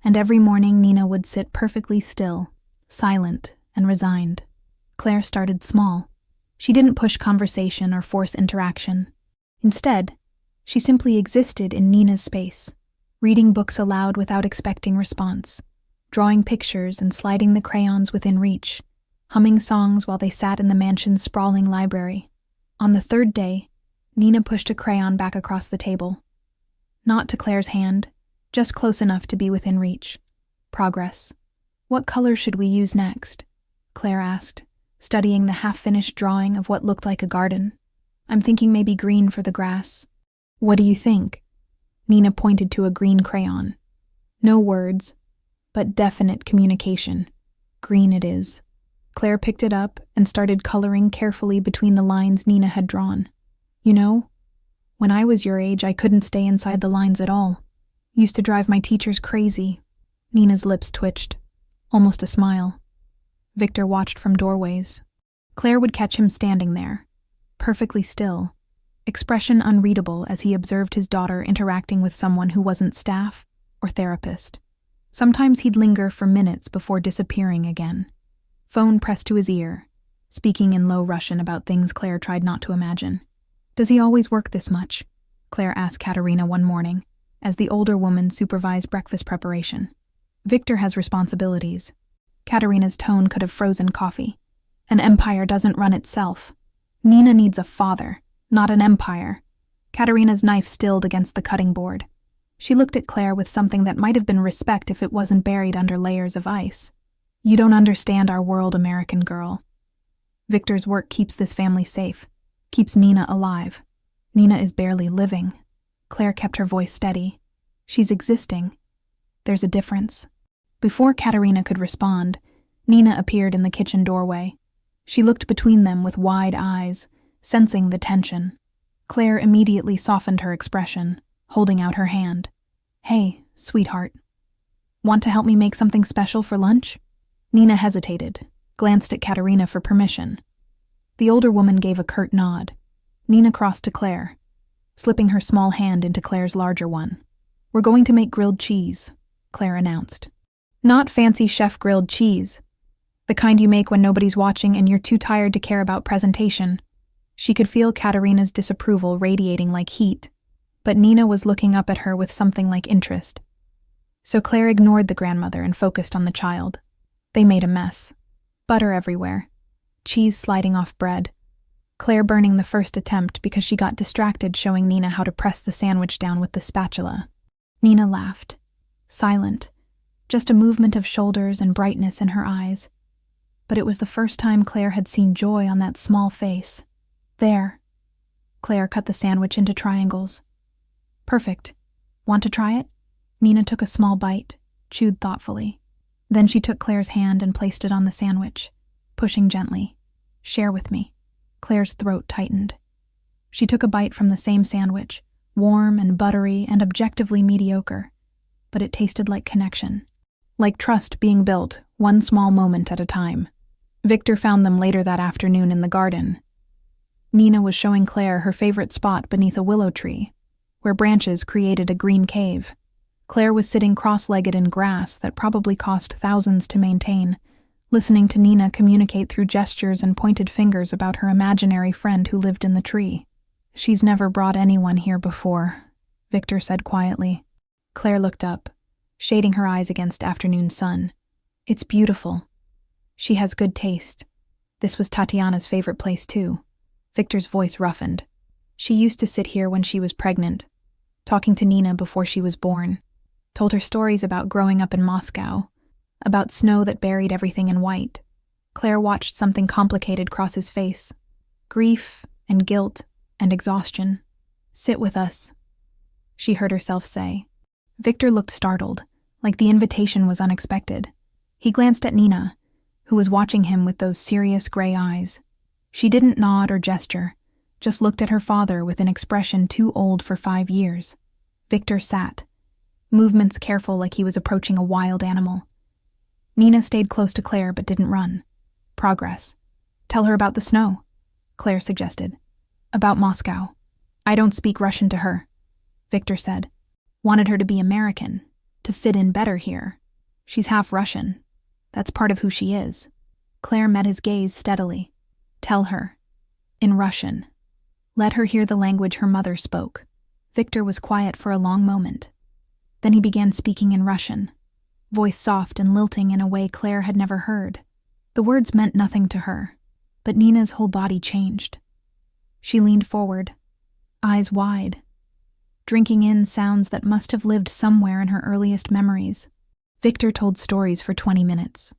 and every morning Nina would sit perfectly still, silent and resigned. Claire started small. She didn't push conversation or force interaction. Instead, she simply existed in Nina's space, reading books aloud without expecting response, drawing pictures and sliding the crayons within reach, humming songs while they sat in the mansion's sprawling library. On the third day, Nina pushed a crayon back across the table. Not to Claire's hand, just close enough to be within reach. Progress. "What color should we use next?" Claire asked, studying the half-finished drawing of what looked like a garden. "I'm thinking maybe green for the grass." "What do you think?" Nina pointed to a green crayon. No words, but definite communication. "Green it is." Claire picked it up and started coloring carefully between the lines Nina had drawn. "You know, When I was your age, I couldn't stay inside the lines at all. Used to drive my teachers crazy." Nina's lips twitched, almost a smile. Viktor watched from doorways. Claire would catch him standing there, perfectly still, expression unreadable as he observed his daughter interacting with someone who wasn't staff or therapist. Sometimes he'd linger for minutes before disappearing again. Phone pressed to his ear, speaking in low Russian about things Claire tried not to imagine. "Does he always work this much?" Claire asked Katerina one morning, as the older woman supervised breakfast preparation. "Viktor has responsibilities." Katerina's tone could have frozen coffee. "An empire doesn't run itself. Nina needs a father, not an empire." Katerina's knife stilled against the cutting board. She looked at Claire with something that might have been respect if it wasn't buried under layers of ice. "You don't understand our world, American girl. Viktor's work keeps this family safe, keeps Nina alive. Nina is barely living." Claire kept her voice steady. "She's existing. There's a difference." Before Katerina could respond, Nina appeared in the kitchen doorway. She looked between them with wide eyes, sensing the tension. Claire immediately softened her expression, holding out her hand. "Hey, sweetheart. Want to help me make something special for lunch?" Nina hesitated, glanced at Katerina for permission. The older woman gave a curt nod. Nina crossed to Claire, slipping her small hand into Claire's larger one. "We're going to make grilled cheese," Claire announced. "Not fancy chef grilled cheese. The kind you make when nobody's watching and you're too tired to care about presentation." She could feel Katerina's disapproval radiating like heat, but Nina was looking up at her with something like interest. So Claire ignored the grandmother and focused on the child. They made a mess. Butter everywhere. Cheese sliding off bread. Claire burning the first attempt because she got distracted showing Nina how to press the sandwich down with the spatula. Nina laughed. Silent. Just a movement of shoulders and brightness in her eyes. But it was the first time Claire had seen joy on that small face. "There." Claire cut the sandwich into triangles. "Perfect. Want to try it?" Nina took a small bite, chewed thoughtfully. Then she took Claire's hand and placed it on the sandwich, pushing gently. "Share with me." Claire's throat tightened. She took a bite from the same sandwich, warm and buttery and objectively mediocre, but it tasted like connection. Like trust being built, one small moment at a time. Viktor found them later that afternoon in the garden. Nina was showing Claire her favorite spot beneath a willow tree, where branches created a green cave. Claire was sitting cross-legged in grass that probably cost thousands to maintain, listening to Nina communicate through gestures and pointed fingers about her imaginary friend who lived in the tree. "She's never brought anyone here before," Viktor said quietly. Claire looked up, shading her eyes against afternoon sun. "It's beautiful. She has good taste. This was Tatiana's favorite place too." Viktor's voice roughened. "She used to sit here when she was pregnant, talking to Nina before she was born. Told her stories about growing up in Moscow, about snow that buried everything in white." Claire watched something complicated cross his face. Grief and guilt and exhaustion. "Sit with us," she heard herself say. Viktor looked startled, like the invitation was unexpected. He glanced at Nina, who was watching him with those serious gray eyes. She didn't nod or gesture, just looked at her father with an expression too old for 5 years. Viktor sat, movements careful like he was approaching a wild animal. Nina stayed close to Claire but didn't run. Progress. "Tell her about the snow," Claire suggested. "About Moscow." "I don't speak Russian to her," Viktor said. "Wanted her to be American, to fit in better here. She's half Russian. That's part of who she is." Claire met his gaze steadily. "Tell her. In Russian. Let her hear the language her mother spoke." Viktor was quiet for a long moment. Then he began speaking in Russian, voice soft and lilting in a way Claire had never heard. The words meant nothing to her, but Nina's whole body changed. She leaned forward, eyes wide, drinking in sounds that must have lived somewhere in her earliest memories. Viktor told stories for 20 minutes,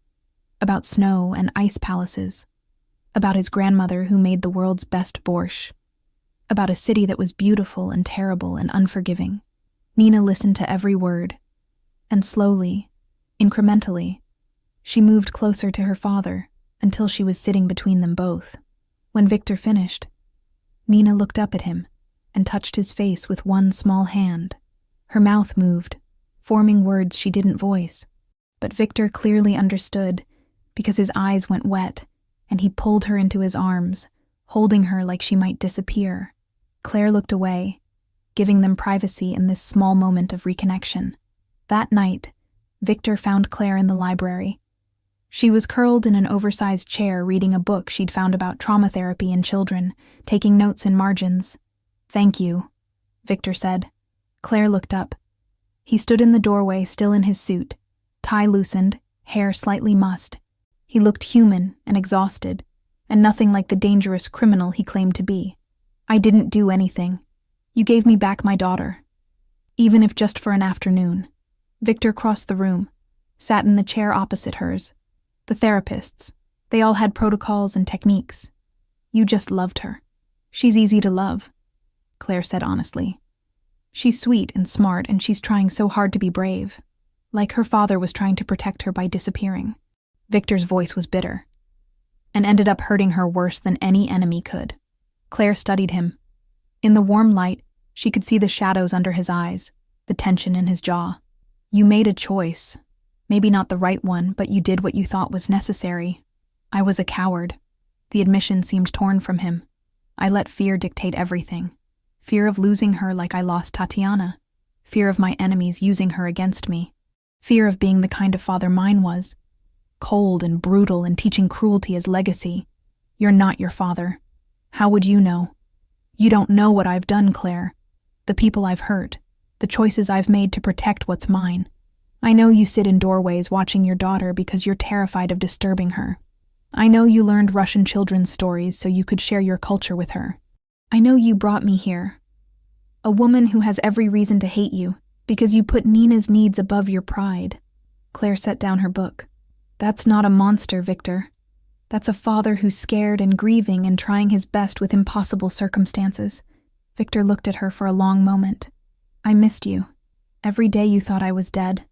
about snow and ice palaces, about his grandmother who made the world's best borscht, about a city that was beautiful and terrible and unforgiving. Nina listened to every word, and slowly, incrementally, she moved closer to her father until she was sitting between them both. When Viktor finished, Nina looked up at him, and touched his face with one small hand. Her mouth moved, forming words she didn't voice. But Viktor clearly understood, because his eyes went wet, and he pulled her into his arms, holding her like she might disappear. Claire looked away, giving them privacy in this small moment of reconnection. That night, Viktor found Claire in the library. She was curled in an oversized chair reading a book she'd found about trauma therapy in children, taking notes in margins. "Thank you," Viktor said. Claire looked up. He stood in the doorway, still in his suit, tie loosened, hair slightly mussed. He looked human and exhausted, and nothing like the dangerous criminal he claimed to be. "I didn't do anything. You gave me back my daughter. Even if just for an afternoon." Viktor crossed the room, sat in the chair opposite hers. The therapists, they all had protocols and techniques. "You just loved her. She's easy to love," Claire said honestly. "She's sweet and smart, and she's trying so hard to be brave. Like her father was trying to protect her by disappearing." Viktor's voice was bitter, and ended up hurting her worse than any enemy could. Claire studied him. In the warm light, she could see the shadows under his eyes, the tension in his jaw. "You made a choice. Maybe not the right one, but you did what you thought was necessary. I was a coward." The admission seemed torn from him. "I let fear dictate everything. Fear of losing her like I lost Tatiana. Fear of my enemies using her against me. Fear of being the kind of father mine was. Cold and brutal and teaching cruelty as legacy. You're not your father. How would you know? You don't know what I've done, Claire. The people I've hurt. The choices I've made to protect what's mine. I know you sit in doorways watching your daughter because you're terrified of disturbing her. I know you learned Russian children's stories so you could share your culture with her. I know you brought me here. A woman who has every reason to hate you because you put Nina's needs above your pride." Claire set down her book. "That's not a monster, Viktor. That's a father who's scared and grieving and trying his best with impossible circumstances." Viktor looked at her for a long moment. "I missed you. Every day you thought I was dead.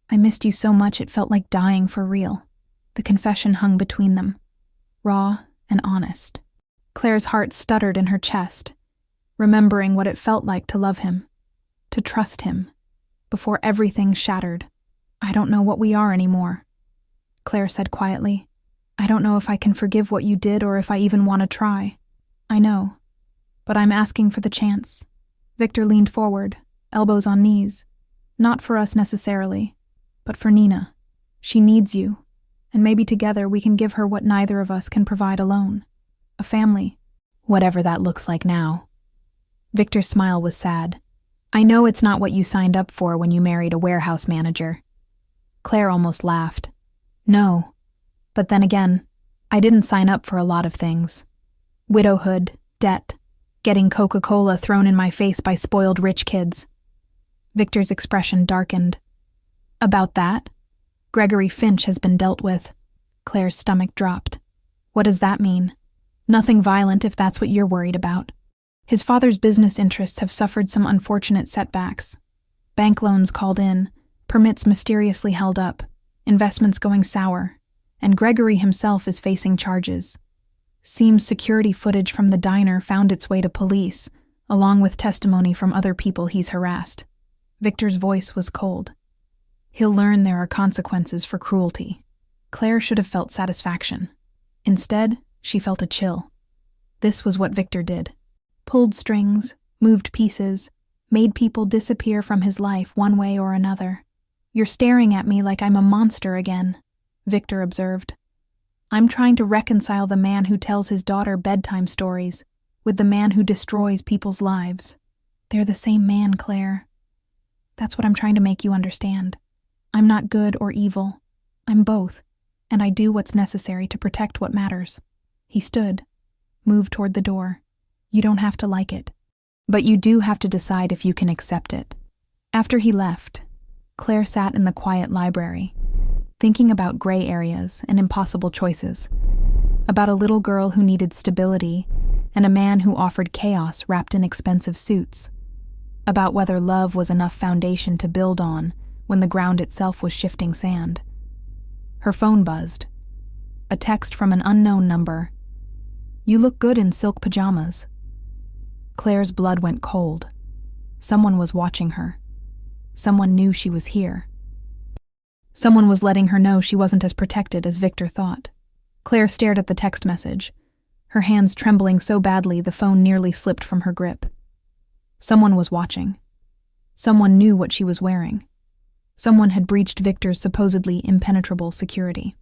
I missed you so much it felt like dying for real." The confession hung between them, raw and honest. Claire's heart stuttered in her chest, remembering what it felt like to love him, to trust him, before everything shattered. "I don't know what we are anymore," Claire said quietly. "I don't know if I can forgive what you did or if I even want to try. I know, but I'm asking for the chance." Viktor leaned forward, elbows on knees. "Not for us necessarily, but for Nina. She needs you, and maybe together we can give her what neither of us can provide alone. A family, whatever that looks like now." Viktor's smile was sad. "I know it's not what you signed up for when you married a warehouse manager." Claire almost laughed. "No, but then again, I didn't sign up for a lot of things. Widowhood, debt, getting Coca-Cola thrown in my face by spoiled rich kids." Viktor's expression darkened. "About that? Gregory Finch has been dealt with." Claire's stomach dropped. "What does that mean?" "Nothing violent if that's what you're worried about. His father's business interests have suffered some unfortunate setbacks. Bank loans called in, permits mysteriously held up, investments going sour, and Gregory himself is facing charges. Seems security footage from the diner found its way to police, along with testimony from other people he's harassed." Viktor's voice was cold. "He'll learn there are consequences for cruelty." Claire should have felt satisfaction. Instead, she felt a chill. This was what Viktor did. Pulled strings, moved pieces, made people disappear from his life one way or another. "You're staring at me like I'm a monster again," Viktor observed. "I'm trying to reconcile the man who tells his daughter bedtime stories with the man who destroys people's lives. They're the same man, Claire. That's what I'm trying to make you understand. I'm not good or evil. I'm both, and I do what's necessary to protect what matters." He stood, moved toward the door. "You don't have to like it, but you do have to decide if you can accept it." After he left, Claire sat in the quiet library, thinking about gray areas and impossible choices, about a little girl who needed stability and a man who offered chaos wrapped in expensive suits, about whether love was enough foundation to build on when the ground itself was shifting sand. Her phone buzzed. A text from an unknown number. "You look good in silk pajamas." Claire's blood went cold. Someone was watching her. Someone knew she was here. Someone was letting her know she wasn't as protected as Viktor thought. Claire stared at the text message, her hands trembling so badly the phone nearly slipped from her grip. Someone was watching. Someone knew what she was wearing. Someone had breached Viktor's supposedly impenetrable security.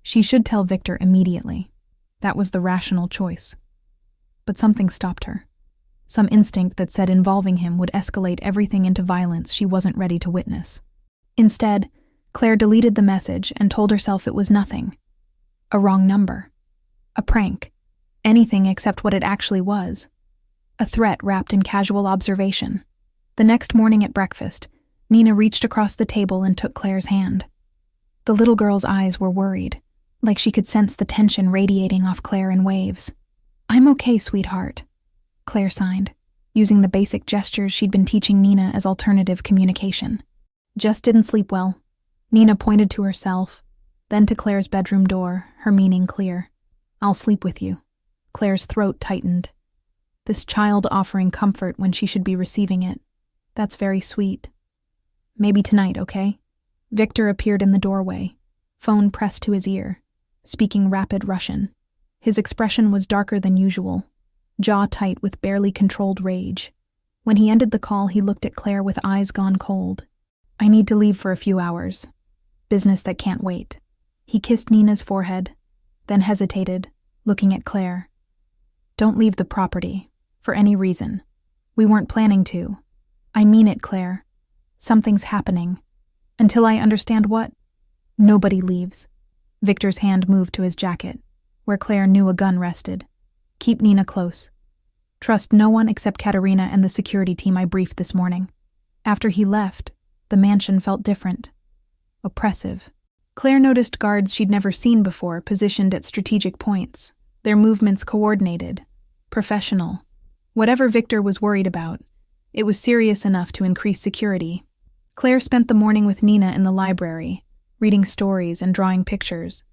She should tell Viktor immediately. That was the rational choice. But something stopped her. Some instinct that said involving him would escalate everything into violence she wasn't ready to witness. Instead, Claire deleted the message and told herself it was nothing. A wrong number. A prank. Anything except what it actually was. A threat wrapped in casual observation. The next morning at breakfast, Nina reached across the table and took Claire's hand. The little girl's eyes were worried, like she could sense the tension radiating off Claire in waves. "I'm okay, sweetheart," Claire signed, using the basic gestures she'd been teaching Nina as alternative communication. "Just didn't sleep well." Nina pointed to herself, then to Claire's bedroom door, her meaning clear. "I'll sleep with you." Claire's throat tightened. This child offering comfort when she should be receiving it. That's very sweet. "Maybe tonight, okay?" Viktor appeared in the doorway, phone pressed to his ear, speaking rapid Russian. His expression was darker than usual, jaw tight with barely controlled rage. When he ended the call, he looked at Claire with eyes gone cold. "I need to leave for a few hours. Business that can't wait." He kissed Nina's forehead, then hesitated, looking at Claire. "Don't leave the property, for any reason. We weren't planning to. I mean it, Claire. Something's happening. Until I understand what, nobody leaves." Viktor's hand moved to his jacket, where Claire knew a gun rested. "Keep Nina close. Trust no one except Katerina and the security team I briefed this morning." After he left, the mansion felt different. Oppressive. Claire noticed guards she'd never seen before positioned at strategic points, their movements coordinated, professional. Whatever Viktor was worried about, it was serious enough to increase security. Claire spent the morning with Nina in the library, reading stories and drawing pictures,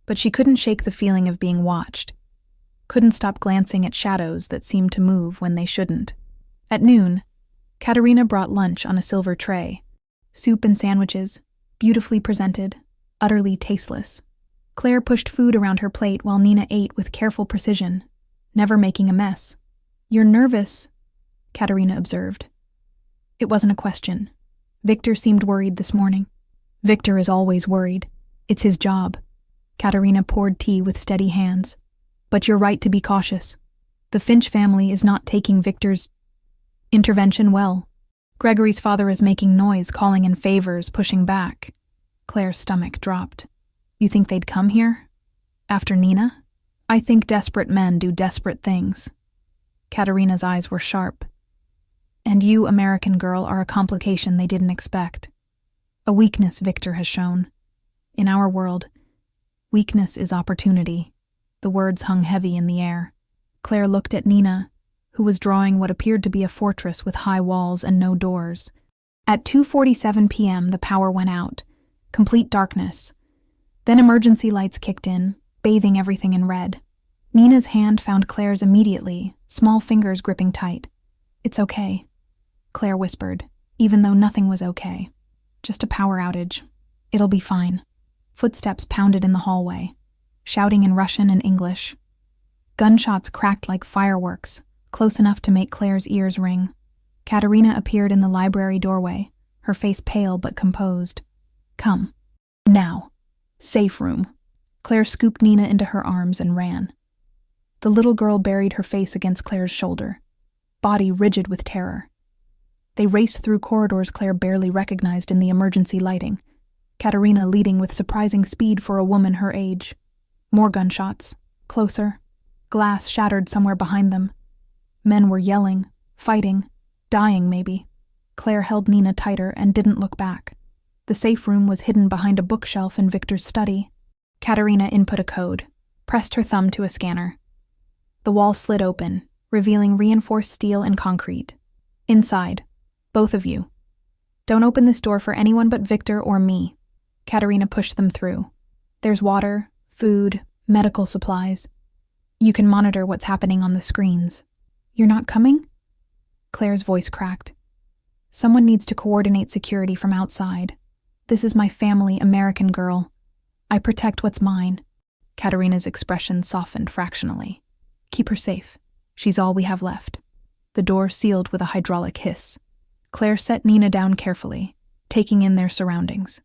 but she couldn't shake the feeling of being watched. Couldn't stop glancing at shadows that seemed to move when they shouldn't. At noon, Katerina brought lunch on a silver tray. Soup and sandwiches, beautifully presented, utterly tasteless. Claire pushed food around her plate while Nina ate with careful precision, never making a mess. "You're nervous," Katerina observed. It wasn't a question. Viktor seemed worried this morning. Viktor is always worried. It's his job. Katerina poured tea with steady hands. "But you're right to be cautious. The Finch family is not taking Viktor's intervention well. Gregory's father is making noise, calling in favors, pushing back." Claire's stomach dropped. "You think they'd come here? After Nina?" "I think desperate men do desperate things." Katerina's eyes were sharp. "And you, American girl, are a complication they didn't expect. A weakness Viktor has shown. In our world, weakness is opportunity." The words hung heavy in the air. Claire looked at Nina, who was drawing what appeared to be a fortress with high walls and no doors. At 2:47 p.m., the power went out. Complete darkness. Then emergency lights kicked in, bathing everything in red. Nina's hand found Claire's immediately, small fingers gripping tight. "It's okay," Claire whispered, even though nothing was okay. "Just a power outage. It'll be fine." Footsteps pounded in the hallway, shouting in Russian and English. Gunshots cracked like fireworks, close enough to make Claire's ears ring. Katerina appeared in the library doorway, her face pale but composed. "Come. Now. Safe room." Claire scooped Nina into her arms and ran. The little girl buried her face against Claire's shoulder, body rigid with terror. They raced through corridors Claire barely recognized in the emergency lighting, Katerina leading with surprising speed for a woman her age. More gunshots, closer. Glass shattered somewhere behind them. Men were yelling, fighting, dying maybe. Claire held Nina tighter and didn't look back. The safe room was hidden behind a bookshelf in Viktor's study. Katerina input a code, pressed her thumb to a scanner. The wall slid open, revealing reinforced steel and concrete. "Inside. Both of you. Don't open this door for anyone but Viktor or me." Katerina pushed them through. "There's water, food, medical supplies. You can monitor what's happening on the screens." "You're not coming?" Claire's voice cracked. Someone needs to coordinate security from outside. This is my family, American girl. I protect what's mine. Katerina's expression softened fractionally. Keep her safe. She's all we have left. The door sealed with a hydraulic hiss. Claire set Nina down carefully, taking in their surroundings.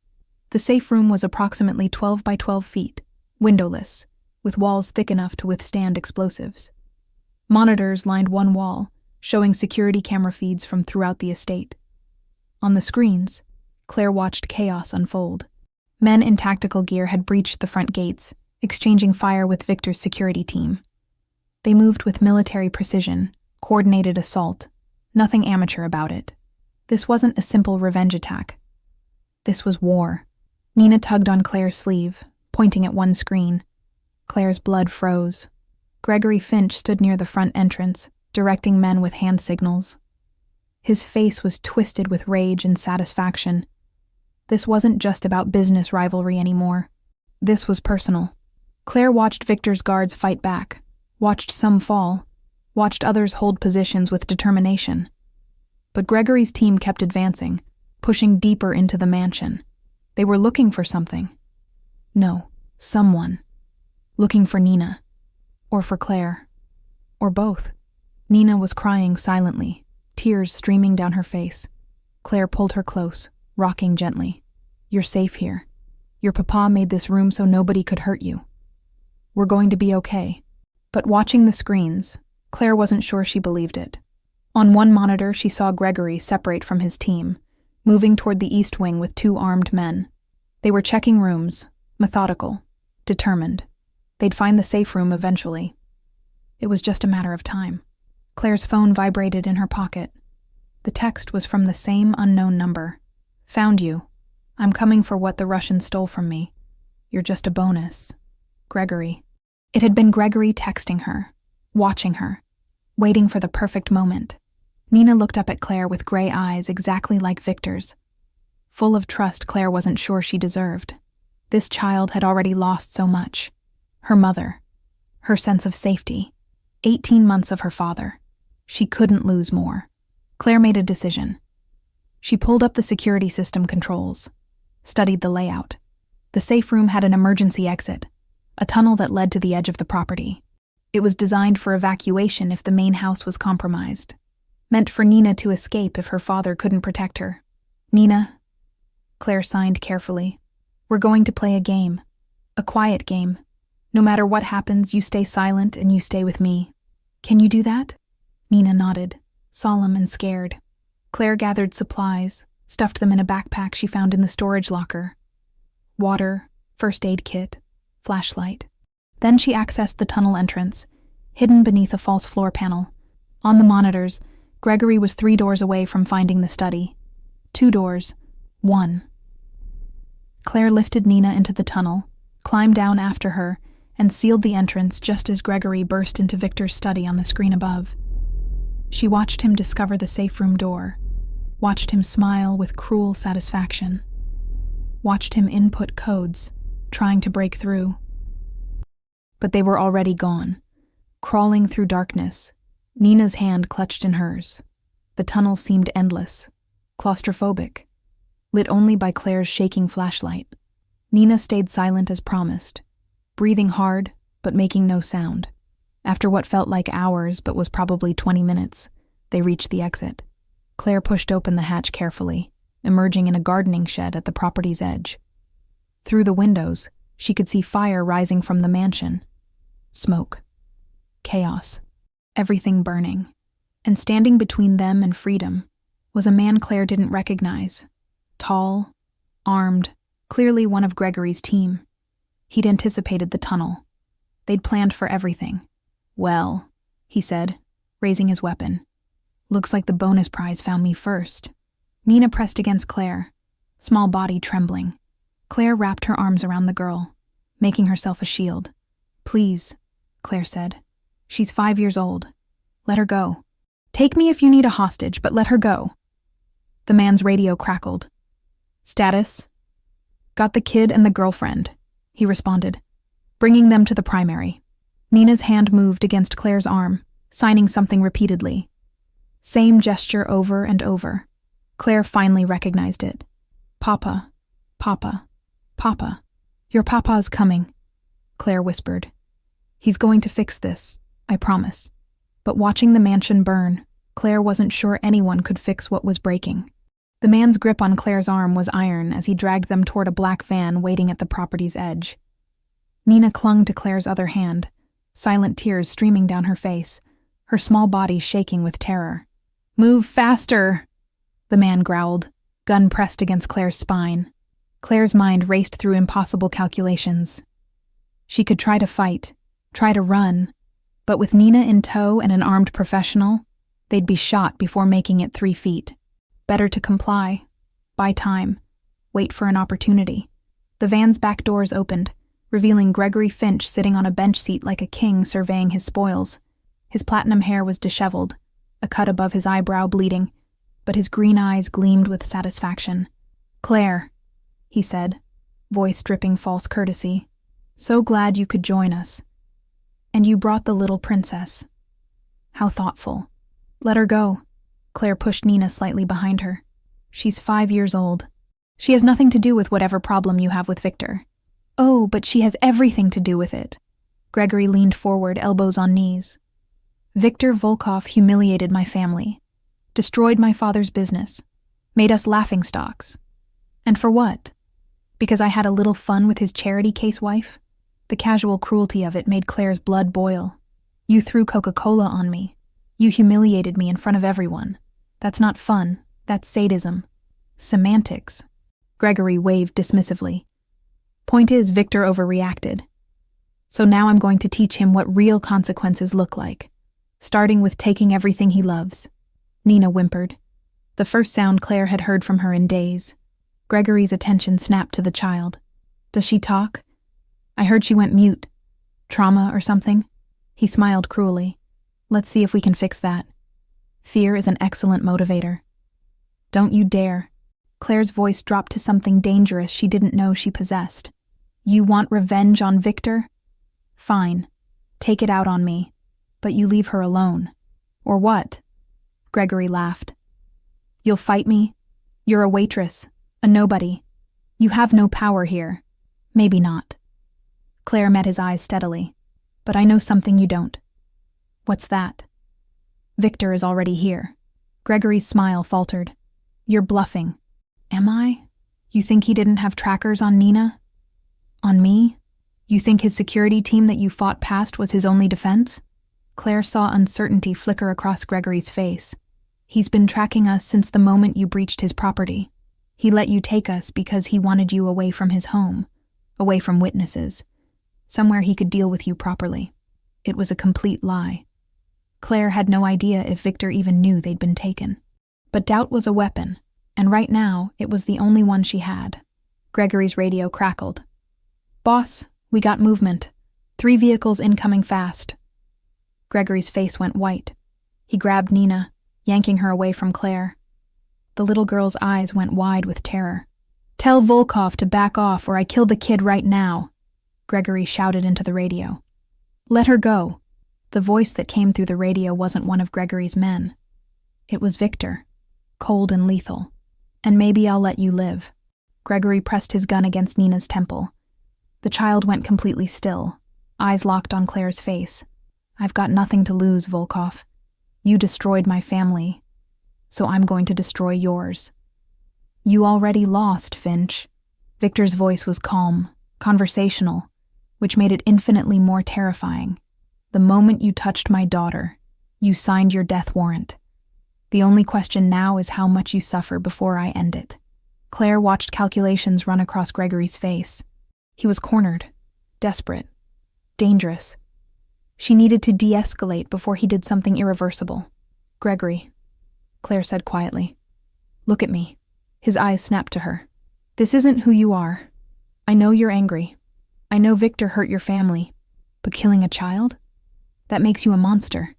The safe room was approximately 12 by 12 feet, windowless, with walls thick enough to withstand explosives. Monitors lined one wall, showing security camera feeds from throughout the estate. On the screens, Claire watched chaos unfold. Men in tactical gear had breached the front gates, exchanging fire with Viktor's security team. They moved with military precision, coordinated assault, nothing amateur about it. This wasn't a simple revenge attack. This was war. Nina tugged on Claire's sleeve, pointing at one screen. Claire's blood froze. Gregory Finch stood near the front entrance, directing men with hand signals. His face was twisted with rage and satisfaction. This wasn't just about business rivalry anymore. This was personal. Claire watched Viktor's guards fight back, watched some fall, watched others hold positions with determination. But Gregory's team kept advancing, pushing deeper into the mansion. They were looking for something. No, someone. Looking for Nina. Or for Claire. Or both. Nina was crying silently, tears streaming down her face. Claire pulled her close, rocking gently. You're safe here. Your papa made this room so nobody could hurt you. We're going to be okay. But watching the screens, Claire wasn't sure she believed it. On one monitor, she saw Gregory separate from his team, moving toward the east wing with 2 armed men. They were checking rooms, methodical, determined. They'd find the safe room eventually. It was just a matter of time. Claire's phone vibrated in her pocket. The text was from the same unknown number. Found you. I'm coming for what the Russians stole from me. You're just a bonus. Gregory. It had been Gregory texting her, watching her, waiting for the perfect moment. Nina looked up at Claire with gray eyes exactly like Viktor's. Full of trust Claire wasn't sure she deserved. This child had already lost so much. Her mother. Her sense of safety. 18 months of her father. She couldn't lose more. Claire made a decision. She pulled up the security system controls, studied the layout. The safe room had an emergency exit, a tunnel that led to the edge of the property. It was designed for evacuation if the main house was compromised. Meant for Nina to escape if her father couldn't protect her. Nina, Claire signed carefully. We're going to play a game. A quiet game. No matter what happens, you stay silent and you stay with me. Can you do that? Nina nodded, solemn and scared. Claire gathered supplies, stuffed them in a backpack she found in the storage locker. Water, first aid kit, flashlight. Then she accessed the tunnel entrance, hidden beneath a false floor panel. On the monitors, Gregory was 3 doors away from finding the study. 2 doors. 1. Claire lifted Nina into the tunnel, climbed down after her, and sealed the entrance just as Gregory burst into Viktor's study on the screen above. She watched him discover the safe room door, watched him smile with cruel satisfaction, watched him input codes, trying to break through. But they were already gone. Crawling through darkness, Nina's hand clutched in hers. The tunnel seemed endless, claustrophobic, lit only by Claire's shaking flashlight. Nina stayed silent as promised, breathing hard but making no sound. After what felt like hours but was probably 20 minutes, they reached the exit. Claire pushed open the hatch carefully, emerging in a gardening shed at the property's edge. Through the windows, she could see fire rising from the mansion. Smoke. Chaos. Everything burning. And standing between them and freedom was a man Claire didn't recognize. Tall, armed, clearly one of Gregory's team. He'd anticipated the tunnel. They'd planned for everything. Well, he said, raising his weapon. Looks like the bonus prize found me first. Nina pressed against Claire, small body trembling. Claire wrapped her arms around the girl, making herself a shield. Please, Claire said. She's 5 years old. Let her go. Take me if you need a hostage, but let her go. The man's radio crackled. Status? Got the kid and the girlfriend, he responded, bringing them to the primary. Nina's hand moved against Claire's arm, signing something repeatedly. Same gesture over and over. Claire finally recognized it. Papa, Papa, Papa. Your papa's coming, Claire whispered. He's going to fix this, I promise. But watching the mansion burn, Claire wasn't sure anyone could fix what was breaking. The man's grip on Claire's arm was iron as he dragged them toward a black van waiting at the property's edge. Nina clung to Claire's other hand, silent tears streaming down her face, her small body shaking with terror. Move faster, the man growled, gun pressed against Claire's spine. Claire's mind raced through impossible calculations. She could try to fight, try to run, but with Nina in tow and an armed professional, they'd be shot before making it 3 feet. Better to comply, buy time, wait for an opportunity. The van's back doors opened, revealing Gregory Finch sitting on a bench seat like a king surveying his spoils. His platinum hair was disheveled, a cut above his eyebrow bleeding, but his green eyes gleamed with satisfaction. Claire, he said, voice dripping false courtesy. So glad you could join us. And you brought the little princess. How thoughtful. Let her go. Claire pushed Nina slightly behind her. She's 5 years old. She has nothing to do with whatever problem you have with Viktor. Oh, but she has everything to do with it. Gregory leaned forward, elbows on knees. Viktor Volkov humiliated my family, destroyed my father's business, made us laughingstocks. And for what? Because I had a little fun with his charity case wife? The casual cruelty of it made Claire's blood boil. You threw Coca-Cola on me. You humiliated me in front of everyone. That's not fun. That's sadism. Semantics. Gregory waved dismissively. Point is, Viktor overreacted. So now I'm going to teach him what real consequences look like, starting with taking everything he loves. Nina whimpered, the first sound Claire had heard from her in days. Gregory's attention snapped to the child. Does she talk? I heard she went mute. Trauma or something? He smiled cruelly. Let's see if we can fix that. Fear is an excellent motivator. Don't you dare. Claire's voice dropped to something dangerous she didn't know she possessed. You want revenge on Viktor? Fine. Take it out on me. But you leave her alone. Or what? Gregory laughed. You'll fight me? You're a waitress, a nobody. You have no power here. Maybe not. Claire met his eyes steadily. But I know something you don't. What's that? Viktor is already here. Gregory's smile faltered. You're bluffing. Am I? You think he didn't have trackers on Nina? On me? You think his security team that you fought past was his only defense? Claire saw uncertainty flicker across Gregory's face. He's been tracking us since the moment you breached his property. He let you take us because he wanted you away from his home, away from witnesses, somewhere he could deal with you properly. It was a complete lie. Claire had no idea if Viktor even knew they'd been taken. But doubt was a weapon, and right now it was the only one she had. Gregory's radio crackled. Boss, we got movement. 3 vehicles incoming fast. Gregory's face went white. He grabbed Nina, yanking her away from Claire. The little girl's eyes went wide with terror. Tell Volkov to back off or I kill the kid right now, Gregory shouted into the radio. Let her go. The voice that came through the radio wasn't one of Gregory's men. It was Viktor, cold and lethal. And maybe I'll let you live. Gregory pressed his gun against Nina's temple. The child went completely still, eyes locked on Claire's face. I've got nothing to lose, Volkov. You destroyed my family, so I'm going to destroy yours. You already lost, Finch. Viktor's voice was calm, conversational, which made it infinitely more terrifying. The moment you touched my daughter, you signed your death warrant. The only question now is how much you suffer before I end it. Claire watched calculations run across Gregory's face. He was cornered, desperate, dangerous. She needed to de-escalate before he did something irreversible. Gregory, Claire said quietly. Look at me. His eyes snapped to her. This isn't who you are. I know you're angry. I know Viktor hurt your family. But killing a child? That makes you a monster.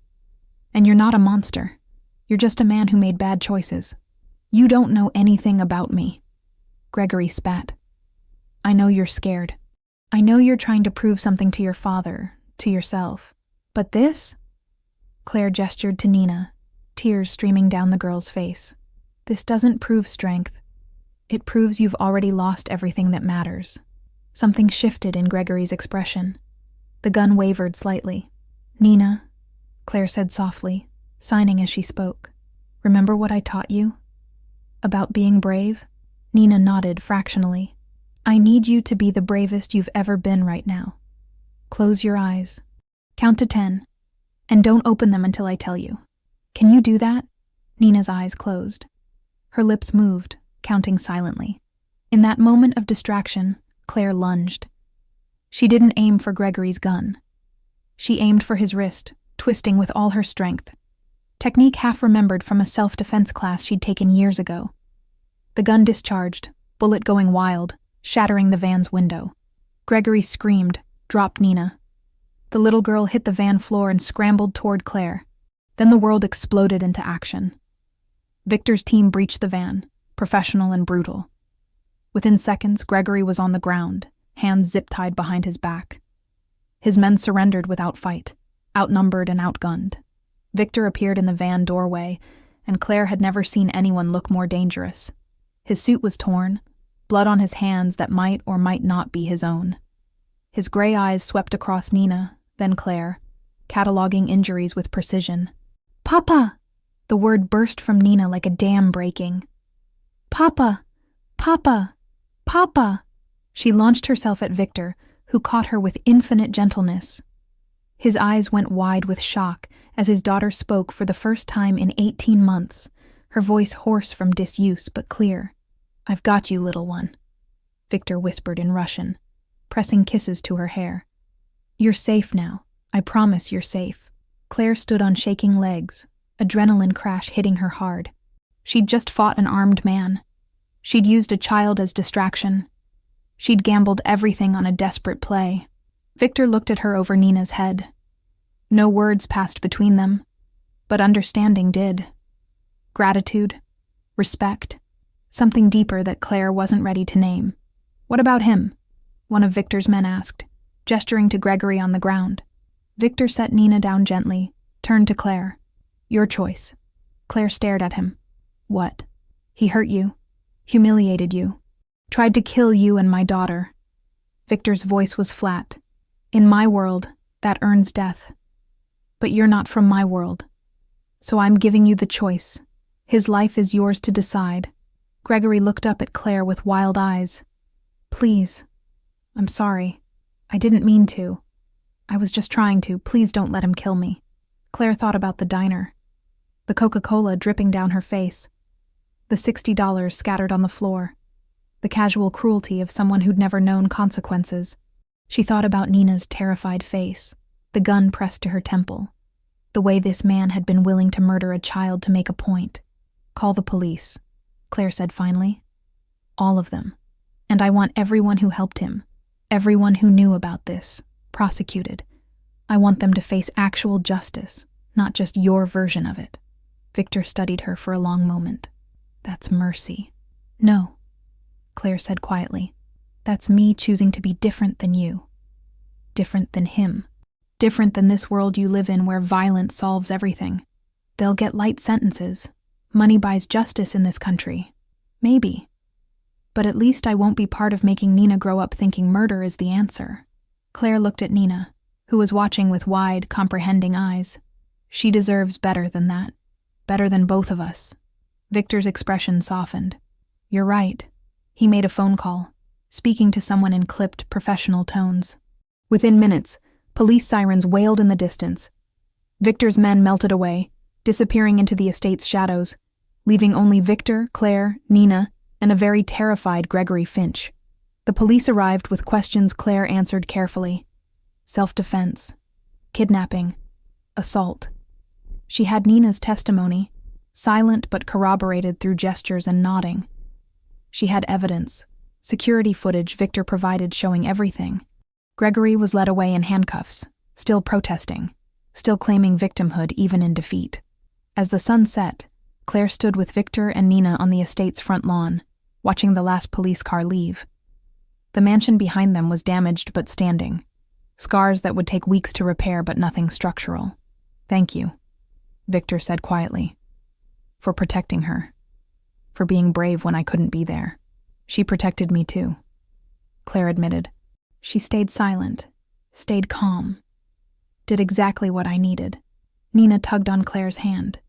And you're not a monster. You're just a man who made bad choices. You don't know anything about me. Gregory spat. I know you're scared. I know you're trying to prove something to your father, to yourself. But this? Claire gestured to Nina, tears streaming down the girl's face. This doesn't prove strength. It proves you've already lost everything that matters. Something shifted in Gregory's expression. The gun wavered slightly. Nina, Claire said softly, signing as she spoke. Remember what I taught you? About being brave? Nina nodded fractionally. I need you to be the bravest you've ever been right now. Close your eyes. Count to 10. And don't open them until I tell you. Can you do that? Nina's eyes closed. Her lips moved, counting silently. In that moment of distraction, Claire lunged. She didn't aim for Gregory's gun. She aimed for his wrist, twisting with all her strength. Technique half remembered from a self-defense class she'd taken years ago. The gun discharged, bullet going wild, shattering the van's window. Gregory screamed, dropped Nina. The little girl hit the van floor and scrambled toward Claire. Then the world exploded into action. Viktor's team breached the van, professional and brutal. Within seconds, Gregory was on the ground, hands zip-tied behind his back. His men surrendered without fight, outnumbered and outgunned. Viktor appeared in the van doorway, and Claire had never seen anyone look more dangerous. His suit was torn, blood on his hands that might or might not be his own. His gray eyes swept across Nina, then Claire, cataloging injuries with precision. Papa! The word burst from Nina like a dam breaking. Papa! Papa! Papa! She launched herself at Viktor, who caught her with infinite gentleness. His eyes went wide with shock as his daughter spoke for the first time in 18 months, her voice hoarse from disuse but clear. I've got you, little one, Viktor whispered in Russian, pressing kisses to her hair. You're safe now. I promise you're safe. Claire stood on shaking legs, adrenaline crash hitting her hard. She'd just fought an armed man. She'd used a child as distraction. She'd gambled everything on a desperate play. Viktor looked at her over Nina's head. No words passed between them, but understanding did. Gratitude, respect, something deeper that Claire wasn't ready to name. What about him? One of Viktor's men asked, gesturing to Gregory on the ground. Viktor set Nina down gently, turned to Claire. Your choice. Claire stared at him. What? He hurt you, humiliated you, tried to kill you and my daughter. Viktor's voice was flat. In my world, that earns death. But you're not from my world. So I'm giving you the choice. His life is yours to decide. Gregory looked up at Claire with wild eyes. Please. I'm sorry. I didn't mean to. I was just trying to. Please don't let him kill me. Claire thought about the diner. The Coca-Cola dripping down her face. The $60 scattered on the floor. The casual cruelty of someone who'd never known consequences. She thought about Nina's terrified face, the gun pressed to her temple, the way this man had been willing to murder a child to make a point. Call the police, Claire said finally. All of them. And I want everyone who helped him, everyone who knew about this, prosecuted. I want them to face actual justice, not just your version of it. Viktor studied her for a long moment. That's mercy. No, Claire said quietly. That's me choosing to be different than you. Different than him. Different than this world you live in where violence solves everything. They'll get light sentences. Money buys justice in this country. Maybe. But at least I won't be part of making Nina grow up thinking murder is the answer. Claire looked at Nina, who was watching with wide, comprehending eyes. She deserves better than that. Better than both of us. Viktor's expression softened. You're right. He made a phone call, speaking to someone in clipped, professional tones. Within minutes, police sirens wailed in the distance. Viktor's men melted away, disappearing into the estate's shadows, leaving only Viktor, Claire, Nina, and a very terrified Gregory Finch. The police arrived with questions Claire answered carefully. Self-defense, kidnapping, assault. She had Nina's testimony, silent but corroborated through gestures and nodding. She had evidence, security footage Viktor provided showing everything. Gregory was led away in handcuffs, still protesting, still claiming victimhood even in defeat. As the sun set, Claire stood with Viktor and Nina on the estate's front lawn, watching the last police car leave. The mansion behind them was damaged but standing, scars that would take weeks to repair but nothing structural. Thank you, Viktor said quietly. For protecting her. For being brave when I couldn't be there. She protected me too, Claire admitted. She stayed silent, stayed calm, did exactly what I needed. Nina tugged on Claire's hand.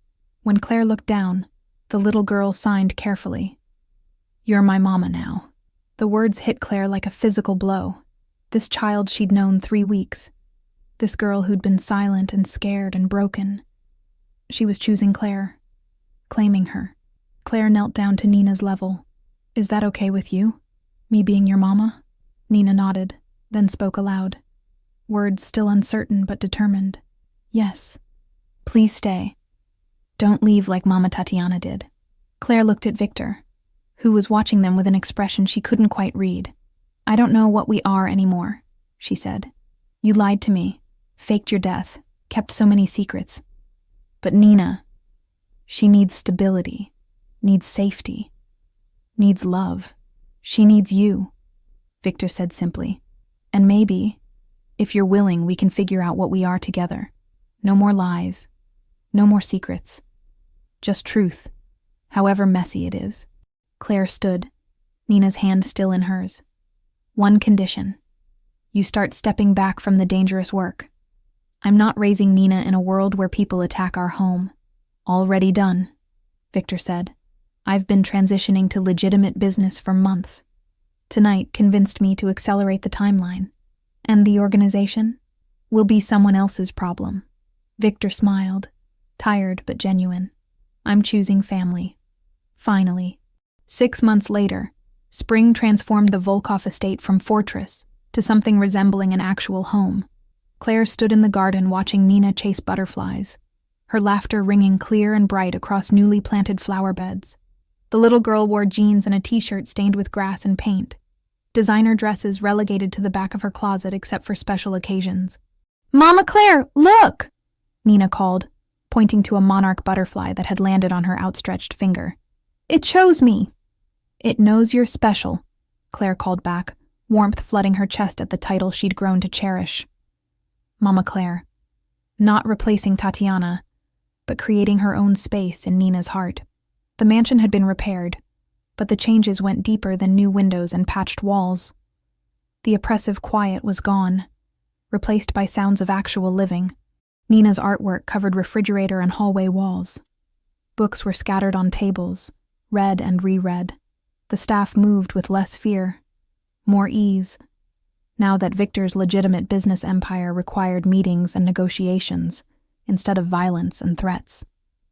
When Claire looked down, the little girl signed carefully. You're my mama now. The words hit Claire like a physical blow. This child she'd known 3 weeks. This girl who'd been silent and scared and broken. She was choosing Claire, claiming her. Claire knelt down to Nina's level. Is that okay with you? Me being your mama? Nina nodded, then spoke aloud. Words still uncertain but determined. Yes. Please stay. Don't leave like Mama Tatiana did. Claire looked at Viktor, who was watching them with an expression she couldn't quite read. I don't know what we are anymore, she said. You lied to me, faked your death, kept so many secrets. But Nina, she needs stability, needs safety, needs love. She needs you, Viktor said simply. And maybe, if you're willing, we can figure out what we are together. No more lies, no more secrets. Just truth, however messy it is. Claire stood, Nina's hand still in hers. One condition. You start stepping back from the dangerous work. I'm not raising Nina in a world where people attack our home. Already done, Viktor said. I've been transitioning to legitimate business for months. Tonight convinced me to accelerate the timeline. And the organization will be someone else's problem. Viktor smiled, tired but genuine. I'm choosing family. Finally. 6 months later, spring transformed the Volkov estate from fortress to something resembling an actual home. Claire stood in the garden watching Nina chase butterflies, her laughter ringing clear and bright across newly planted flower beds. The little girl wore jeans and a t-shirt stained with grass and paint, designer dresses relegated to the back of her closet except for special occasions. Mama Claire, look! Nina called, pointing to a monarch butterfly that had landed on her outstretched finger. It chose me. It knows you're special, Claire called back, warmth flooding her chest at the title she'd grown to cherish. Mama Claire. Not replacing Tatiana, but creating her own space in Nina's heart. The mansion had been repaired, but the changes went deeper than new windows and patched walls. The oppressive quiet was gone, replaced by sounds of actual living. Nina's artwork covered refrigerator and hallway walls. Books were scattered on tables, read and reread. The staff moved with less fear, more ease, now that Viktor's legitimate business empire required meetings and negotiations instead of violence and threats.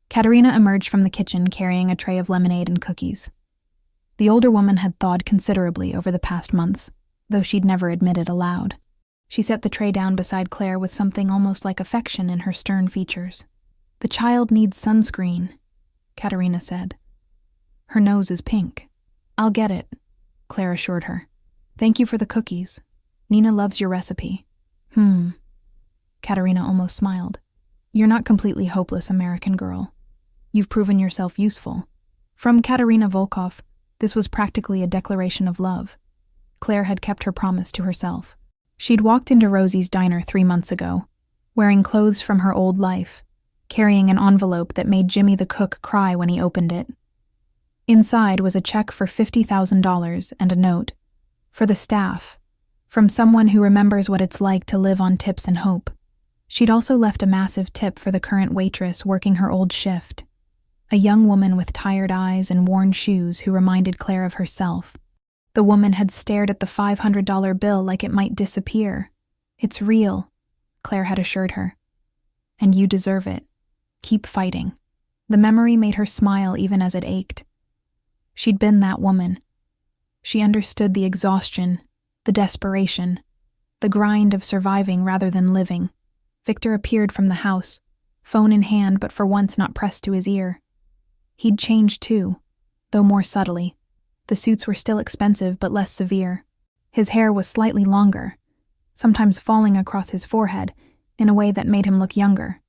Katerina emerged from the kitchen carrying a tray of lemonade and cookies. The older woman had thawed considerably over the past months, though she'd never admit it aloud. She set the tray down beside Claire with something almost like affection in her stern features. The child needs sunscreen, Katerina said. Her nose is pink. I'll get it, Claire assured her. Thank you for the cookies. Nina loves your recipe. Katerina almost smiled. You're not completely hopeless, American girl. You've proven yourself useful. From Katerina Volkov, this was practically a declaration of love. Claire had kept her promise to herself. She'd walked into Rosie's diner 3 months ago, wearing clothes from her old life, carrying an envelope that made Jimmy the cook cry when he opened it. Inside was a check for $50,000 and a note, for the staff, from someone who remembers what it's like to live on tips and hope. She'd also left a massive tip for the current waitress working her old shift, a young woman with tired eyes and worn shoes who reminded Claire of herself. The woman had stared at the $500 bill like it might disappear. It's real, Claire had assured her. And you deserve it. Keep fighting. The memory made her smile even as it ached. She'd been that woman. She understood the exhaustion, the desperation, the grind of surviving rather than living. Viktor appeared from the house, phone in hand but for once not pressed to his ear. He'd changed too, though more subtly. The suits were still expensive but less severe. His hair was slightly longer, sometimes falling across his forehead in a way that made him look younger.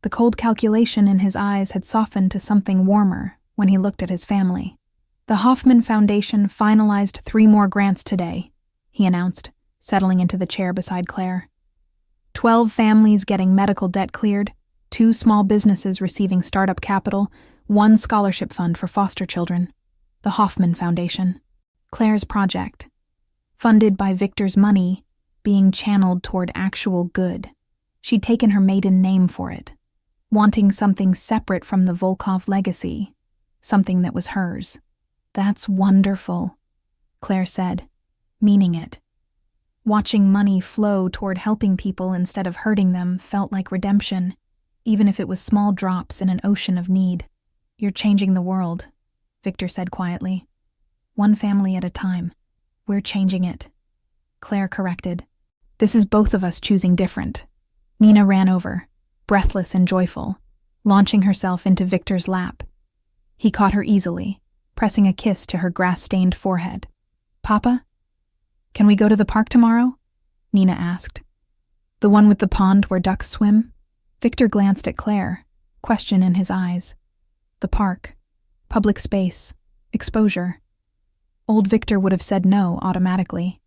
The cold calculation in his eyes had softened to something warmer when he looked at his family. The Hoffman Foundation finalized 3 more grants today, he announced, settling into the chair beside Claire. 12 families getting medical debt cleared, 2 small businesses receiving startup capital, one scholarship fund for foster children, the Hoffman Foundation. Claire's project, funded by Viktor's money, being channeled toward actual good. She'd taken her maiden name for it, wanting something separate from the Volkov legacy, something that was hers. That's wonderful, Claire said, meaning it. Watching money flow toward helping people instead of hurting them felt like redemption, even if it was small drops in an ocean of need. You're changing the world, Viktor said quietly. One family at a time. We're changing it. Claire corrected. This is both of us choosing different. Nina ran over, breathless and joyful, launching herself into Viktor's lap. He caught her easily, pressing a kiss to her grass-stained forehead. Papa? Can we go to the park tomorrow? Nina asked. The one with the pond where ducks swim? Viktor glanced at Claire, question in his eyes. The park. Public space. Exposure. Old Viktor would have said no automatically.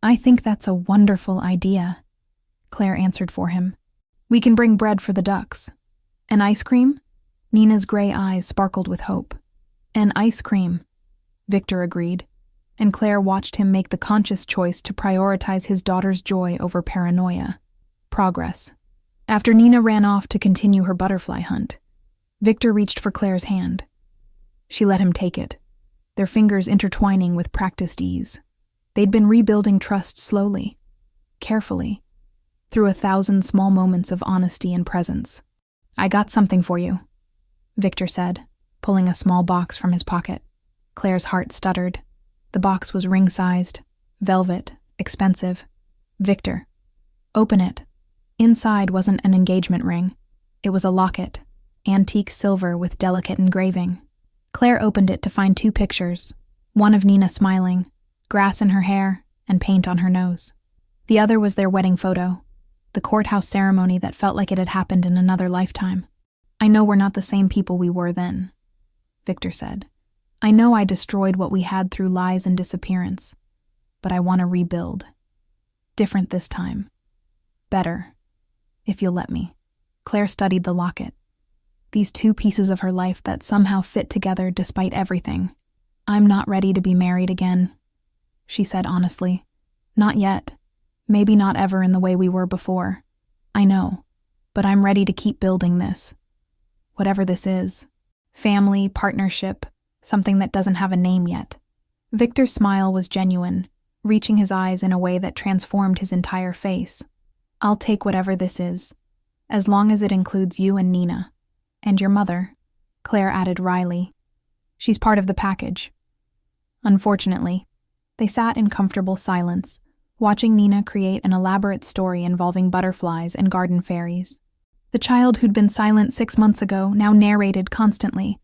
I think that's a wonderful idea, Claire answered for him. We can bring bread for the ducks. An ice cream? Nina's gray eyes sparkled with hope. An ice cream, Viktor agreed, and Claire watched him make the conscious choice to prioritize his daughter's joy over paranoia. Progress. After Nina ran off to continue her butterfly hunt, Viktor reached for Claire's hand. She let him take it, their fingers intertwining with practiced ease. They'd been rebuilding trust slowly, carefully, through 1,000 small moments of honesty and presence. I got something for you, Viktor said, pulling a small box from his pocket. Claire's heart stuttered. The box was ring-sized, velvet, expensive. Viktor, open it. Inside wasn't an engagement ring. It was a locket, antique silver with delicate engraving. Claire opened it to find 2 pictures, one of Nina smiling, grass in her hair, and paint on her nose. The other was their wedding photo, the courthouse ceremony that felt like it had happened in another lifetime. I know we're not the same people we were then, Viktor said. I know I destroyed what we had through lies and disappearance, but I want to rebuild. Different this time. Better, if you'll let me. Claire studied the locket. These 2 pieces of her life that somehow fit together despite everything. I'm not ready to be married again, she said honestly. Not yet. Maybe not ever in the way we were before. I know, but I'm ready to keep building this. Whatever this is. Family, partnership, something that doesn't have a name yet. Viktor's smile was genuine, reaching his eyes in a way that transformed his entire face. I'll take whatever this is, as long as it includes you and Nina. And your mother, Claire added wryly. She's part of the package. Unfortunately, they sat in comfortable silence, watching Nina create an elaborate story involving butterflies and garden fairies. The child who'd been silent 6 months ago now narrated constantly,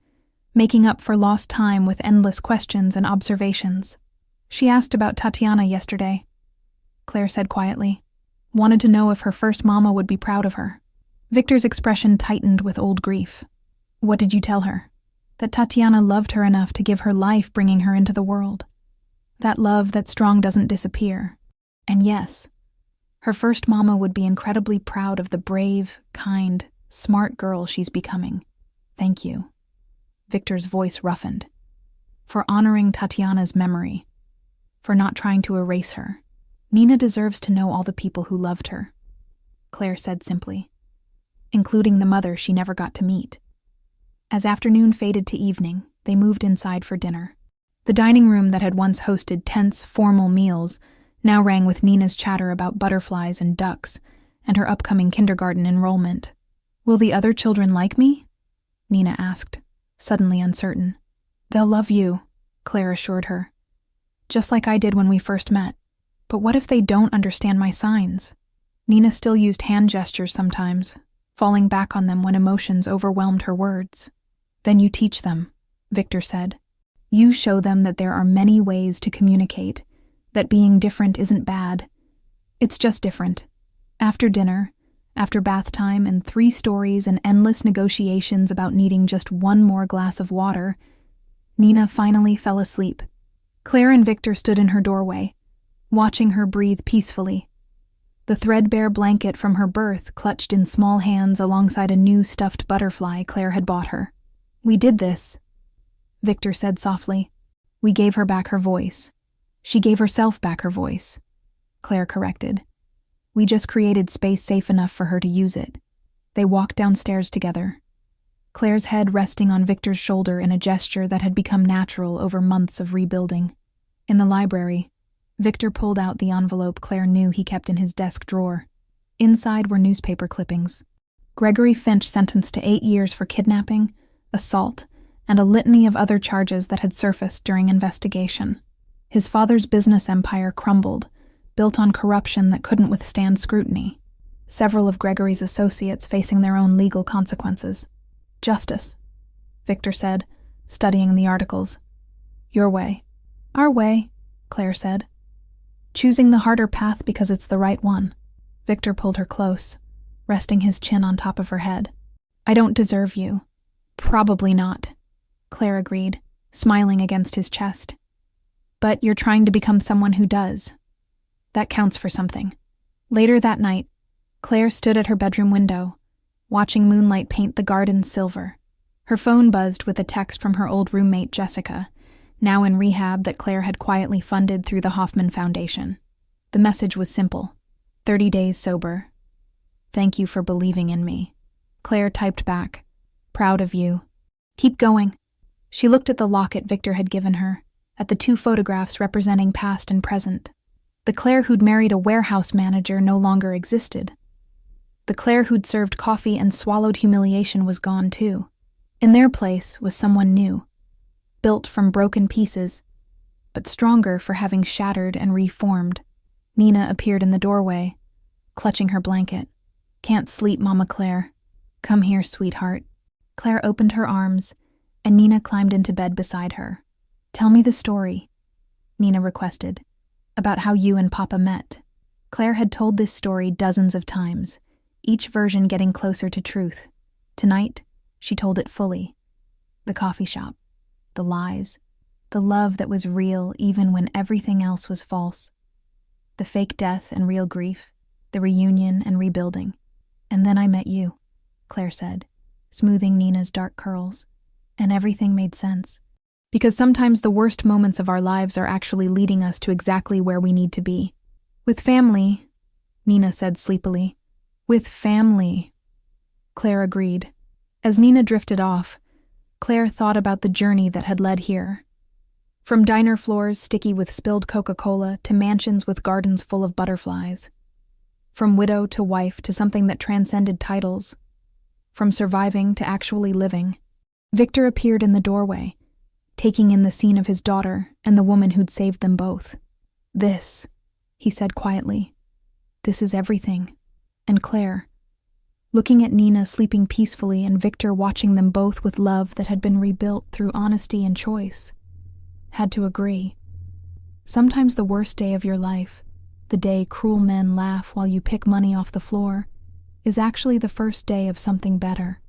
making up for lost time with endless questions and observations. She asked about Tatiana yesterday, Claire said quietly. Wanted to know if her first mama would be proud of her. Viktor's expression tightened with old grief. What did you tell her? That Tatiana loved her enough to give her life bringing her into the world. That love that strong doesn't disappear. And yes, her first mama would be incredibly proud of the brave, kind, smart girl she's becoming. Thank you. Viktor's voice roughened. For honoring Tatiana's memory. For not trying to erase her. Nina deserves to know all the people who loved her, Claire said simply, including the mother she never got to meet. As afternoon faded to evening, they moved inside for dinner. The dining room that had once hosted tense, formal meals now rang with Nina's chatter about butterflies and ducks and her upcoming kindergarten enrollment. Will the other children like me? Nina asked, suddenly uncertain. They'll love you, Claire assured her. Just like I did when we first met. But what if they don't understand my signs? Nina still used hand gestures sometimes, falling back on them when emotions overwhelmed her words. Then you teach them, Viktor said. You show them that there are many ways to communicate, that being different isn't bad. It's just different. After dinner, after bath time and 3 stories and endless negotiations about needing just 1 more glass of water, Nina finally fell asleep. Claire and Viktor stood in her doorway, watching her breathe peacefully. The threadbare blanket from her berth clutched in small hands alongside a new stuffed butterfly Claire had bought her. "We did this," Viktor said softly. "We gave her back her voice." "She gave herself back her voice," Claire corrected. "We just created space safe enough for her to use it." They walked downstairs together, Claire's head resting on Viktor's shoulder in a gesture that had become natural over months of rebuilding. In the library, Viktor pulled out the envelope Claire knew he kept in his desk drawer. Inside were newspaper clippings. Gregory Finch sentenced to 8 years for kidnapping, assault, and a litany of other charges that had surfaced during investigation. His father's business empire crumbled, built on corruption that couldn't withstand scrutiny. Several of Gregory's associates facing their own legal consequences. "Justice," Viktor said, studying the articles. "Your way." "Our way," Claire said. "Choosing the harder path because it's the right one." Viktor pulled her close, resting his chin on top of her head. "I don't deserve you." "Probably not," Claire agreed, smiling against his chest. "But you're trying to become someone who does. That counts for something." Later that night, Claire stood at her bedroom window, watching moonlight paint the garden silver. Her phone buzzed with a text from her old roommate Jessica, now in rehab that Claire had quietly funded through the Hoffman Foundation. The message was simple: 30 days sober. "Thank you for believing in me." Claire typed back, "Proud of you. Keep going." She looked at the locket Viktor had given her, at the 2 photographs representing past and present. The Claire who'd married a warehouse manager no longer existed. The Claire who'd served coffee and swallowed humiliation was gone too. In their place was someone new, built from broken pieces, but stronger for having shattered and reformed. Nina appeared in the doorway, clutching her blanket. "Can't sleep, Mama Claire. Come here, sweetheart." Claire opened her arms, and Nina climbed into bed beside her. "Tell me the story," Nina requested, "about how you and Papa met." Claire had told this story dozens of times, each version getting closer to truth. Tonight, she told it fully. The coffee shop, the lies, the love that was real even when everything else was false, the fake death and real grief, the reunion and rebuilding. "And then I met you," Claire said, smoothing Nina's dark curls, "and everything made sense. Because sometimes the worst moments of our lives are actually leading us to exactly where we need to be. With family," Nina said sleepily. "With family," Claire agreed. As Nina drifted off, Claire thought about the journey that had led here. From diner floors sticky with spilled Coca-Cola to mansions with gardens full of butterflies. From widow to wife to something that transcended titles. From surviving to actually living. Viktor appeared in the doorway, taking in the scene of his daughter and the woman who'd saved them both. "This," he said quietly, "this is everything." And Claire, looking at Nina sleeping peacefully and Viktor watching them both with love that had been rebuilt through honesty and choice, had to agree. Sometimes the worst day of your life, the day cruel men laugh while you pick money off the floor, is actually the first day of something better.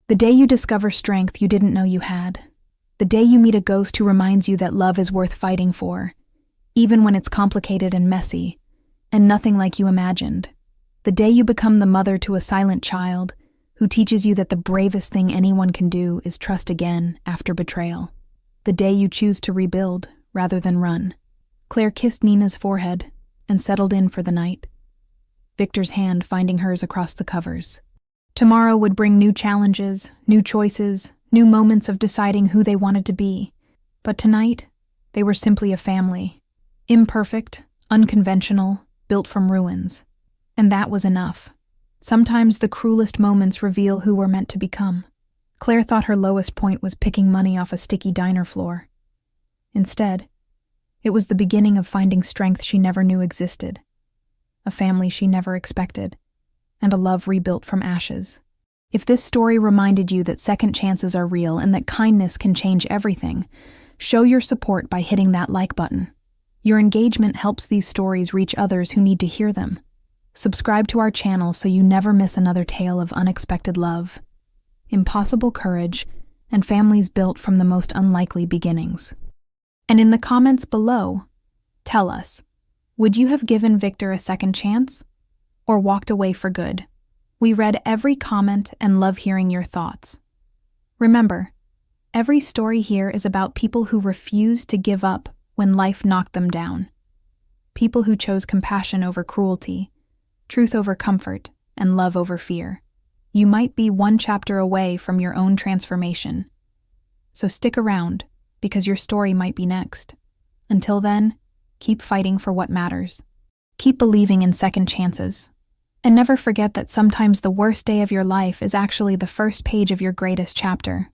The day you discover strength you didn't know you had. The day you meet a ghost who reminds you that love is worth fighting for, even when it's complicated and messy, and nothing like you imagined. The day you become the mother to a silent child who teaches you that the bravest thing anyone can do is trust again after betrayal. The day you choose to rebuild rather than run. Claire kissed Nina's forehead and settled in for the night, Viktor's hand finding hers across the covers. Tomorrow would bring new challenges, new choices, new moments of deciding who they wanted to be. But tonight, they were simply a family. Imperfect, unconventional, built from ruins. And that was enough. Sometimes the cruelest moments reveal who we're meant to become. Claire thought her lowest point was picking money off a sticky diner floor. Instead, it was the beginning of finding strength she never knew existed, a family she never expected, and a love rebuilt from ashes. If this story reminded you that second chances are real and that kindness can change everything, show your support by hitting that like button. Your engagement helps these stories reach others who need to hear them. Subscribe to our channel so you never miss another tale of unexpected love, impossible courage, and families built from the most unlikely beginnings. And in the comments below, tell us, would you have given Viktor a second chance? Or walked away for good? We read every comment and love hearing your thoughts. Remember, Every story here is about people who refused to give up when life knocked them down. People who chose compassion over cruelty, truth over comfort, and love over fear. You might be one chapter away from your own transformation. So stick around, because your story might be next. Until then, keep fighting for what matters. Keep believing in second chances. And never forget that sometimes the worst day of your life is actually the first page of your greatest chapter.